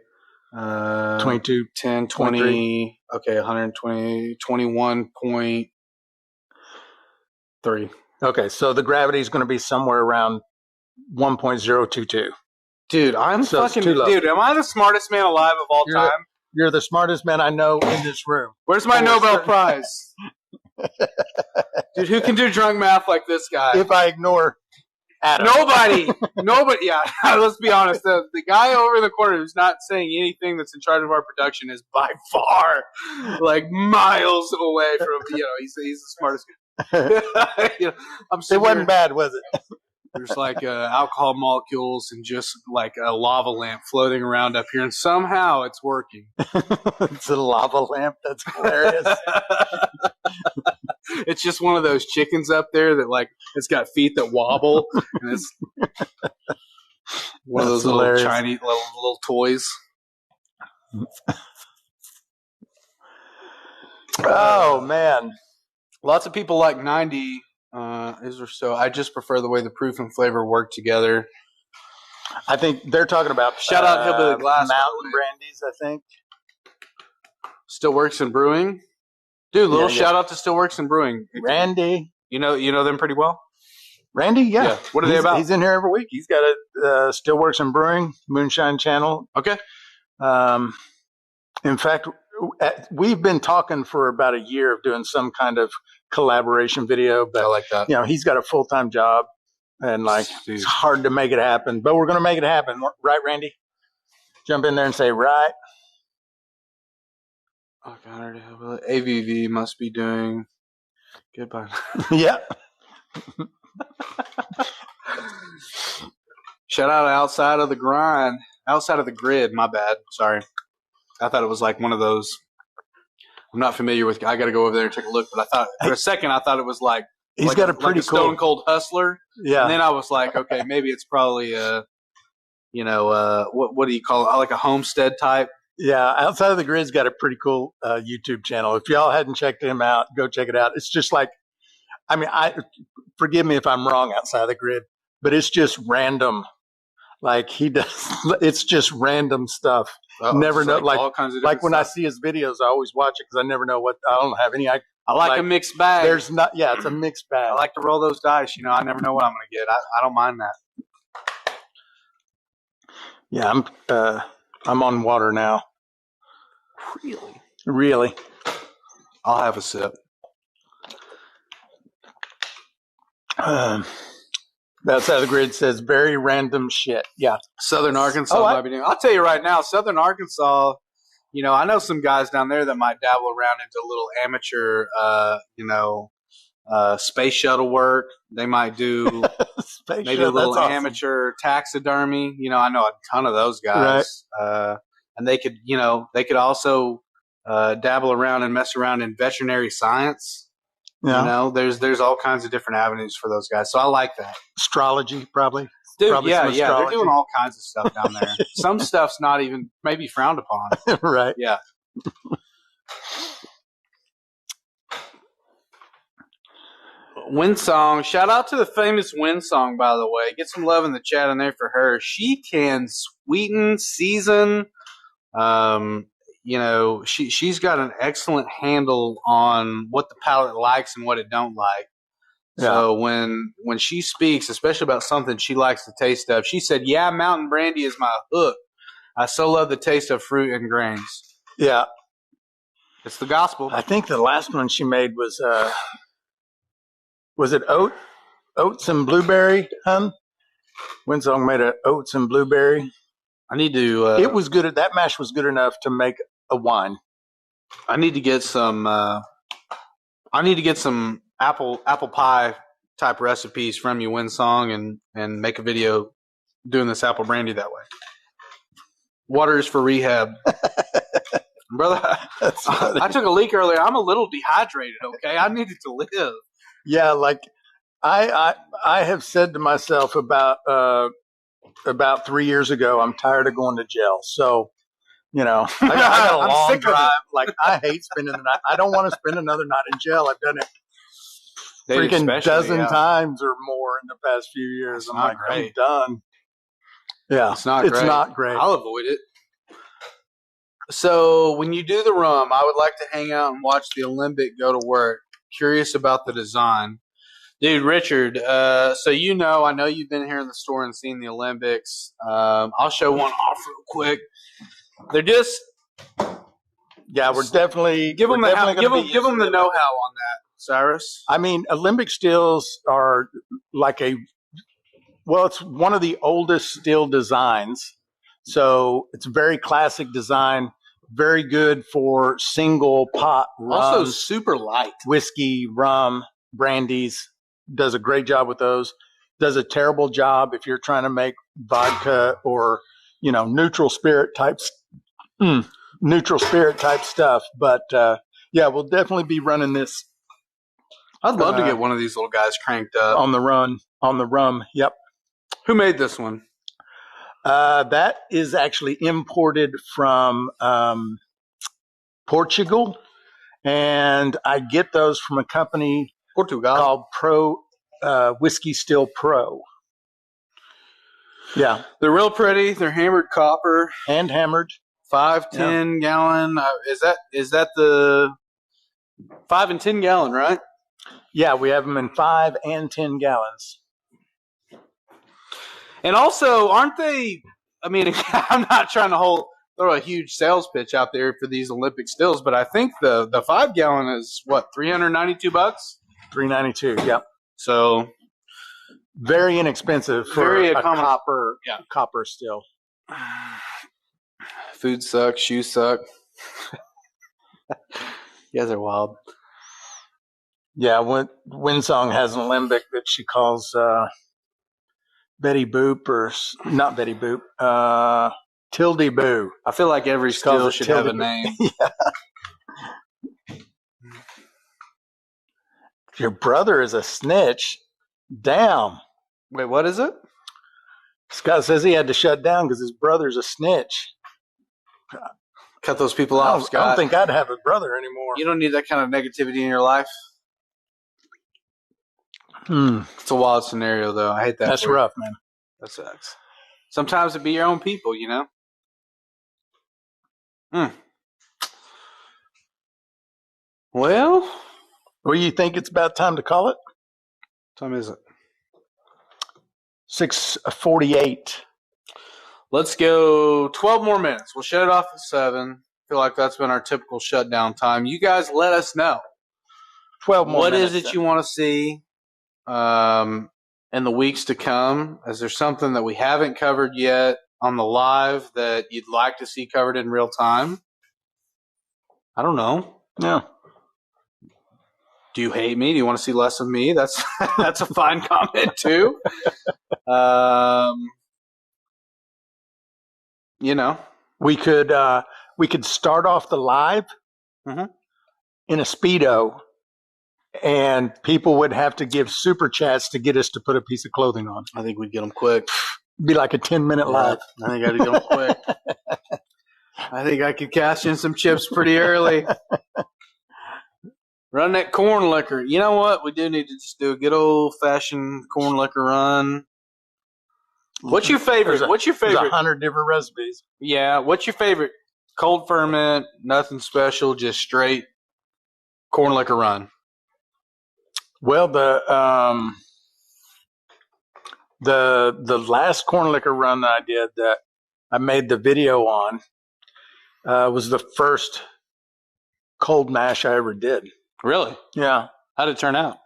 22, 10, 20. 23. Okay, 120, 21.3. Okay, so the gravity is going to be somewhere around 1.022. Dude, am I the smartest man alive of all time? You're the smartest man I know in this room. Where's my Nobel Prize? Dude, who can do drunk math like this guy? If I ignore Adam. Nobody. Yeah, let's be honest. The guy over in the corner who's not saying anything that's in charge of our production is by far miles away from, he's the smartest guy. It wasn't bad, was it? There's alcohol molecules and just a lava lamp floating around up here, and somehow it's working. It's a lava lamp. That's hilarious. It's just one of those chickens up there that it's got feet that wobble, and it's one of those little Chinese little toys. Oh man, lots of people like 90. Is or so. I just prefer the way the proof and flavor work together. I think they're talking about shout out Hillbilly Glass Mountain Brandies. I think still works in brewing. Dude, little shout out to Stillworks and Brewing. Randy. You know them pretty well? Randy, yeah. What are they about? He's in here every week. He's got a Stillworks and Brewing Moonshine channel. Okay. In fact, we've been talking for about a year of doing some kind of collaboration video. But I like that. He's got a full-time job, and it's hard to make it happen. But we're going to make it happen, right, Randy? Jump in there and say, right. Oh, God, ABV must be doing goodbye. Yeah. Shout out outside of the grind, outside of the grid. My bad. Sorry. I thought it was like one of those. I'm not familiar with. I got to go over there and take a look. But I thought for a second, I thought it was like he's got a pretty cool Stone Cold Hustler. Yeah. And then I was like, okay, maybe it's probably what do you call it? Like a homestead type. Yeah, Outside of the Grid's got a pretty cool YouTube channel. If y'all hadn't checked him out, go check it out. It's just like, forgive me if I'm wrong, Outside of the Grid, but it's just random. Like he does, it's just random stuff. Never know, all kinds of when stuff. I see his videos, I always watch it because I never know what. I don't have any. I like a mixed bag. It's a mixed bag. I like to roll those dice. I never know what I'm going to get. I don't mind that. Yeah, I'm on water now. Really. I'll have a sip. Outside of the Grid says very random shit. Yeah. Southern Arkansas might be doing. I'll tell you right now, Southern Arkansas, I know some guys down there that might dabble around into a little amateur, space shuttle work. They might do maybe a little amateur taxidermy. I know a ton of those guys. Right. And they could also dabble around and mess around in veterinary science. Yeah. There's all kinds of different avenues for those guys. So I like that. Astrology, probably. Dude, probably yeah. They're doing all kinds of stuff down there. Some stuff's not even maybe frowned upon. Right. Yeah. Windsong. Shout out to the famous Windsong, by the way. Get some love in the chat in there for her. She can sweeten, season. She's got an excellent handle on what the palate likes and what it don't like. Yeah. So when she speaks, especially about something she likes the taste of, she said, "Yeah, Mountain Brandy is my hook. I so love the taste of fruit and grains." Yeah, it's the gospel. I think the last one she made was it oats and blueberry? Windsong made a oats and blueberry. I need to. It was good. That mash was good enough to make a wine. I need to get some. Apple pie type recipes from you, Windsong, and make a video doing this apple brandy that way. Water is for rehab, brother. I took a leak earlier. I'm a little dehydrated. Okay, I needed to live. Yeah, like I have said to myself about 3 years ago, I'm tired of going to jail. So, I got a long drive. Like, I hate spending the night. I don't want to spend another night in jail. I've done it freaking dozen times or more in the past few years. I'm done. Yeah, it's not great. I'll avoid it. So when you do the rum, I would like to hang out and watch the Alembic go to work. Curious about the design. Dude, Richard, I know you've been here in the store and seen the Alembics. I'll show one off real quick. They're just... Yeah, we're definitely... Give them the know-how on that, Cyrus. Alembic stills are like it's one of the oldest still designs. So it's a very classic design, very good for single pot rum. Also super light. Whiskey, rum, brandies. Does a great job with those. Does a terrible job if you're trying to make vodka or, neutral spirit type stuff. But we'll definitely be running this. I'd love to get one of these little guys cranked up on the rum. Yep. Who made this one? That is actually imported from Portugal, and I get those from a company called Pro Whiskey Still Pro. Yeah, they're real pretty. They're hammered copper, hand hammered, 5-10 gallon. Is that the 5 and 10 gallon, right? Yeah, we have them in 5 and 10 gallons. And also, aren't they? I mean, I'm not trying to throw a huge sales pitch out there for these Olympic stills, but I think the 5 gallon is what, $392? $392. Yep. So very inexpensive for a copper still. Food sucks, shoes suck. You guys are wild. Yeah, Winsong has an alembic that she calls Betty Boop, or not Betty Boop, Tildy Boo. I feel like every still should have a name. Yeah. Your brother is a snitch. Damn. Wait, what is it? Scott says he had to shut down because his brother's a snitch. Cut those people off, Scott. I don't think I'd have a brother anymore. You don't need that kind of negativity in your life. It's a wild scenario, though. I hate that. That's rough, man. That sucks. Sometimes it be your own people, you know? Well, you think it's about time to call it? What time is it? 6:48. Let's go 12 more minutes. We'll shut it off at 7. I feel like that's been our typical shutdown time. You guys let us know. 12 more minutes. What is it you want to see in the weeks to come? Is there something that we haven't covered yet on the live that you'd like to see covered in real time? I don't know. Yeah. Do you hate me? Do you want to see less of me? That's a fine comment too. You know, we could start off the live in a Speedo, and people would have to give super chats to get us to put a piece of clothing on. I think we'd get them quick. Be like a 10-minute live. I think I'd get them quick. I think I could cash in some chips pretty early. Run that corn liquor. You know what? We do need to just do a good old-fashioned corn liquor run. What's your favorite? There's 100 different recipes. Yeah. What's your favorite? Cold ferment, nothing special, just straight corn liquor run. Well, the last corn liquor run that I did, that I made the video on, was the first cold mash I ever did. Really? Yeah. How did it turn out?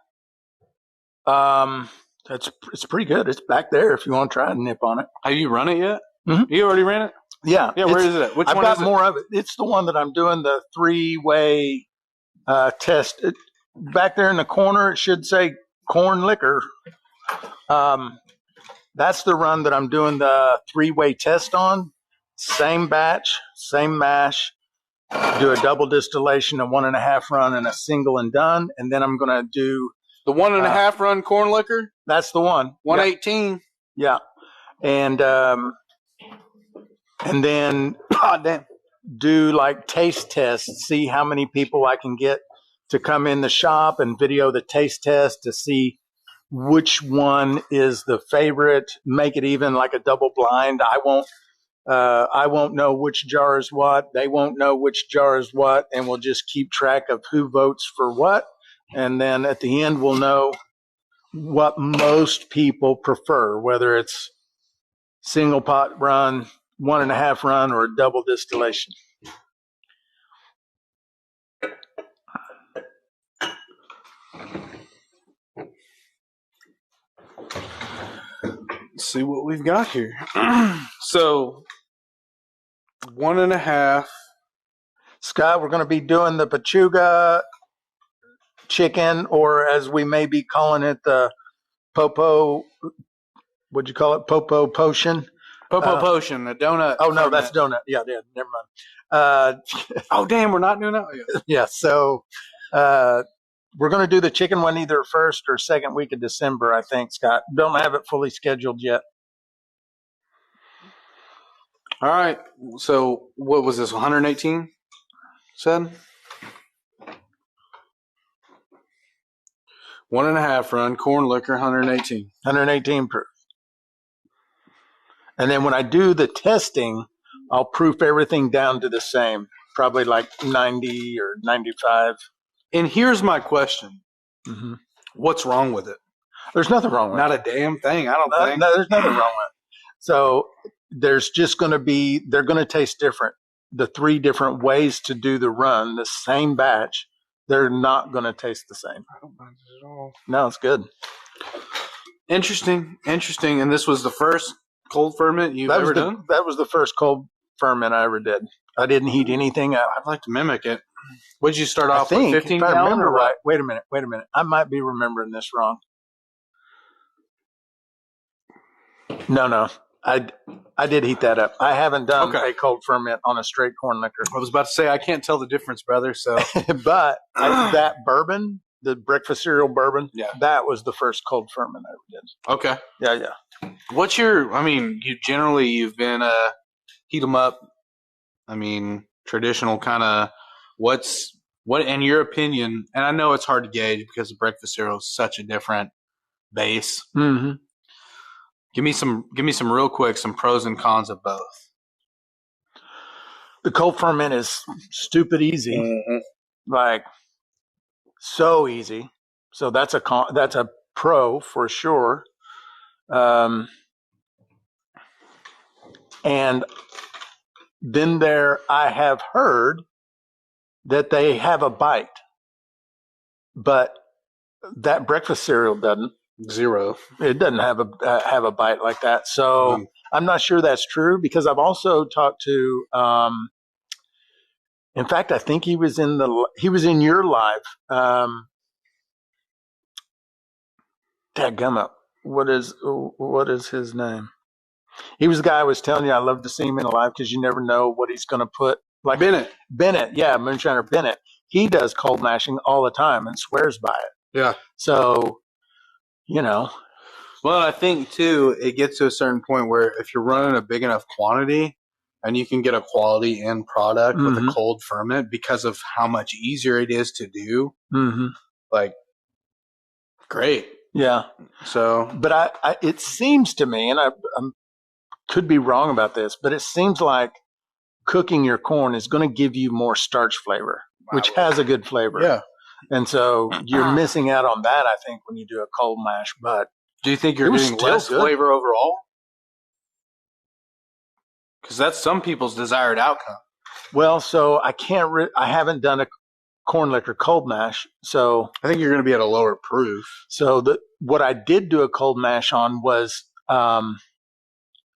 It's pretty good. It's back there if you want to try and nip on it. Have you run it yet? Mm-hmm. You already ran it? Yeah. Yeah, where is it at? I've got more of it. It's the one that I'm doing the 3-way test. Back there in the corner, it should say corn liquor. That's the run that I'm doing the 3-way test on. Same batch, same mash. Do a double distillation, a 1.5 run, and a single and done. And then I'm going to do the 1.5 run corn liquor. That's the one. 118. Yeah. And then do like taste tests, see how many people I can get to come in the shop and video the taste test to see which one is the favorite. Make it even like a double blind. I won't know which jar is what. They won't know which jar is what, and we'll just keep track of who votes for what. And then at the end, we'll know what most people prefer, whether it's single pot run, 1.5 run, or a double distillation. Let's see what we've got here. So 1.5. Scott, we're going to be doing the pechuga chicken, or as we may be calling it, the popo. What'd you call it? Popo potion. Popo potion, a donut. Oh no, that's donut. Yeah, never mind. Oh damn, we're not doing that. Yeah, so we're going to do the chicken one either first or second week of December, I think, Scott. Don't have it fully scheduled yet. All right. So what was this? 118? Said 1.5 run corn liquor, 118. 118 proof. And then when I do the testing, I'll proof everything down to the same, probably like 90 or 95. And here's my question. Mm-hmm. What's wrong with it? There's nothing wrong with it. Not a damn thing, I don't think. No, there's nothing wrong with it. So there's just going to be, they're going to taste different. The 3 different ways to do the run, the same batch, they're not going to taste the same. I don't mind it at all. No, it's good. Interesting. And this was the first cold ferment you've ever done? That was the first cold ferment I ever did. I didn't heat anything up. I'd like to mimic it. What did you start off with? 15 if I gallon remember or what? right. Wait a minute. I might be remembering this wrong. No. I did heat that up. I haven't done a cold ferment on a straight corn liquor. I was about to say, I can't tell the difference, brother. So, but that bourbon, the breakfast cereal bourbon, that was the first cold ferment I ever did. Okay. Yeah. What's your? I mean, you've been heat them up. I mean, traditional kind of. What in your opinion? And I know it's hard to gauge because the breakfast cereal is such a different base. Mm-hmm. Give me some real quick, some pros and cons of both. The cold ferment is stupid easy, like so easy. So that's a pro for sure. And then I have heard that they have a bite, but that breakfast cereal doesn't. Zero. It doesn't have a bite like that. So I'm not sure that's true because I've also talked to. In fact, I think he was in your live. Dadgummit. What is his name? He was the guy I was telling you I love to see him in live because you never know what he's going to put. Like Bennett, yeah, Moonshiner Bennett. He does cold mashing all the time and swears by it. Yeah. So. Well, I think too, it gets to a certain point where if you're running a big enough quantity and you can get a quality end product with a cold ferment because of how much easier it is to do, like, great. Yeah. So, but it seems to me, and I could be wrong about this, but it seems like cooking your corn is going to give you more starch flavor, which has a good flavor. Yeah. And so you're missing out on that, I think, when you do a cold mash. But do you think you're getting less flavor overall? Because that's some people's desired outcome. Well, so I haven't done a corn liquor cold mash, so I think you're going to be at a lower proof. So what I did do a cold mash on was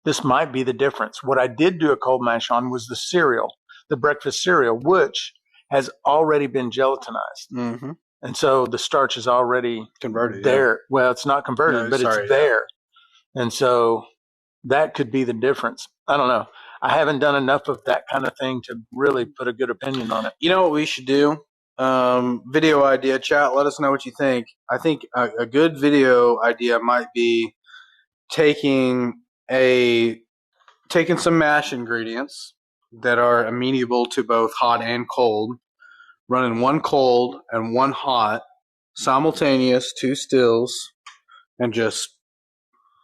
this might be the difference. What I did do a cold mash on was the cereal, the breakfast cereal, which has already been gelatinized. Mm-hmm. And so the starch is already converted there. Yeah. Well, it's not converted, but it's there. Yeah. And so that could be the difference. I don't know. I haven't done enough of that kind of thing to really put a good opinion on it. You know what we should do? Video idea, chat. Let us know what you think. I think a good video idea might be taking some mash ingredients that are amenable to both hot and cold, running one cold and one hot, simultaneous, 2 stills, and just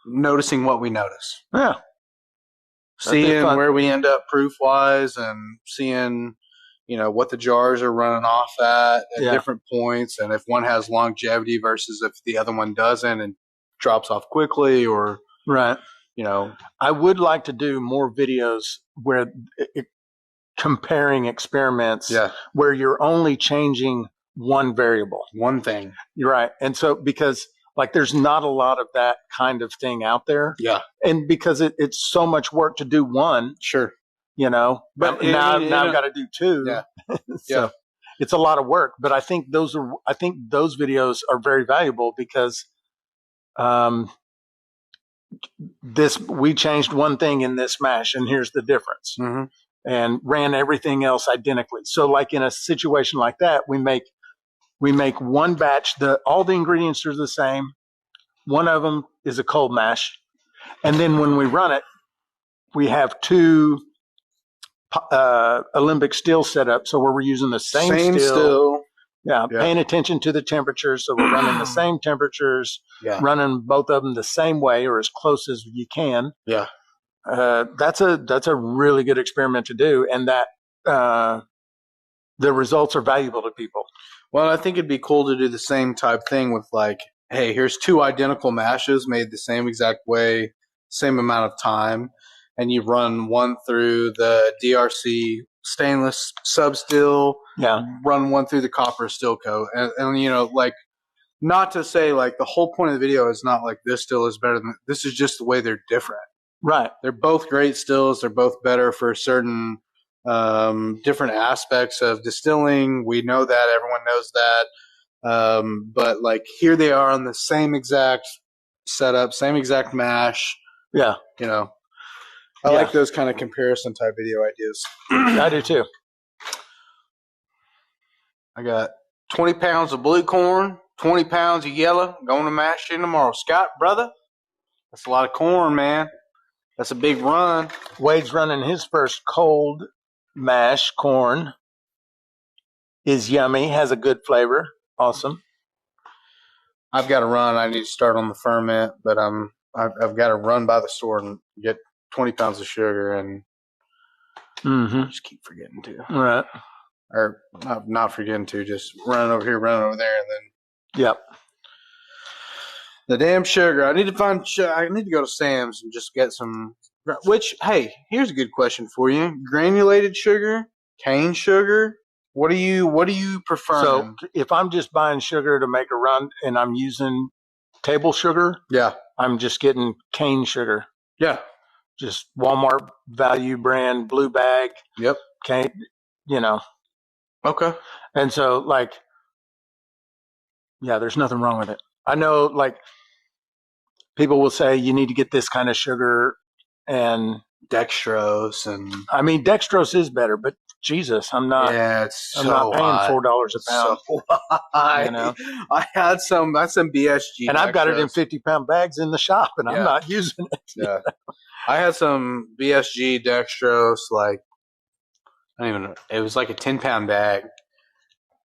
noticing what we notice. Yeah. Seeing where we end up proof-wise and seeing, what the jars are running off at different points, and if one has longevity versus if the other one doesn't and drops off quickly or – Right. I would like to do more videos where comparing experiments where you're only changing one variable. One thing. You're right. And so because there's not a lot of that kind of thing out there. Yeah. And because it's so much work to do one. Sure. But now I've got to do 2. Yeah. So it's a lot of work. But I think those videos are very valuable because we changed one thing in this mash and here's the difference, and ran everything else identically. So like in a situation like that, we make one batch, all the ingredients are the same. One of them is a cold mash. And then when we run it, we have 2 alembic stills set up. So we're using the same still. Yeah, paying attention to the temperatures. So we're running the same temperatures, running both of them the same way or as close as you can. Yeah. That's a really good experiment to do. And the results are valuable to people. Well, I think it'd be cool to do the same type thing with like, hey, here's 2 identical mashes made the same exact way, same amount of time, and you run one through the DRC stainless sub still, run one through the copper still coat, and you know, like, not to say like the whole point of the video is not like this still is better than this, is just the way they're different. Right. They're both great stills. They're both better for certain different aspects of distilling. We know that. Everyone knows that. But like here they are on the same exact setup, same exact mash. Yeah. You know, I like those kind of comparison type video ideas. I do too. I got 20 pounds of blue corn, 20 pounds of yellow, going to mash in tomorrow. Scott, brother, that's a lot of corn, man. That's a big run. Wade's running his first cold mash corn. Is yummy, has a good flavor. Awesome. I've got to run. I need to start on the ferment, but I've got to run by the store and get 20 pounds of sugar, and I just keep forgetting to. Right. Or not forgetting to, just running over here, running over there, and then. Yep. The damn sugar. I need to go to Sam's and just get some. Which, hey, here's a good question for you: granulated sugar, cane sugar. What do you prefer? So if I'm just buying sugar to make a run and I'm using table sugar, I'm just getting cane sugar. Yeah, just Walmart value brand blue bag. Yep. Cane. You know. Okay. And so like, yeah, there's nothing wrong with it. I know, like, people will say you need to get this kind of sugar and dextrose, and I mean dextrose is better, but Jesus, I'm not. Yeah, I'm not paying $4 a pound. So high. You know? I had some BSG, and I've got it in 50-pound bags in the shop, and I'm not using it. Yeah, I had some BSG dextrose, like I don't even know. It was like a 10-pound bag.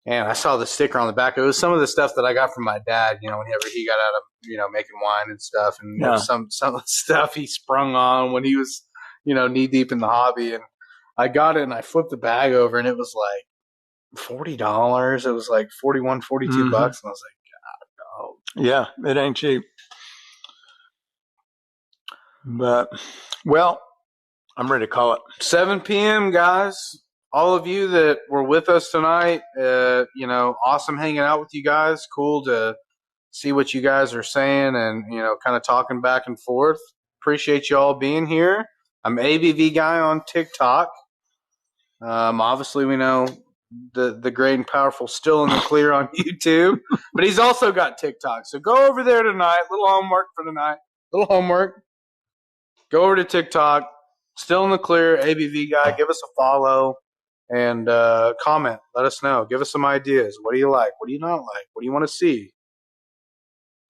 And I saw the sticker on the back. It was some of the stuff that I got from my dad, you know, whenever he got out of, you know, making wine and stuff. And some of the stuff he sprung on when he was, you know, knee deep in the hobby. And I got it and I flipped the bag over and it was like $40. It was like 41, 42 bucks. And I was like, God, no. Yeah, it ain't cheap. But, well, I'm ready to call it. 7 p.m., guys. All of you that were with us tonight, you know, awesome hanging out with you guys. Cool to see what you guys are saying and, you know, kind of talking back and forth. Appreciate you all being here. I'm ABV Guy on TikTok. Obviously, we know the great and powerful Still in the Clear on YouTube, but he's also got TikTok. So go over there tonight. Little homework for tonight. Little homework. Go over to TikTok. Still in the Clear, ABV Guy. Give us a follow. And comment. Let us know. Give us some ideas. What do you like? What do you not like? What do you want to see?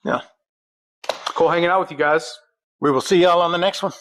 Yeah. Cool hanging out with you guys. We will see y'all on the next one.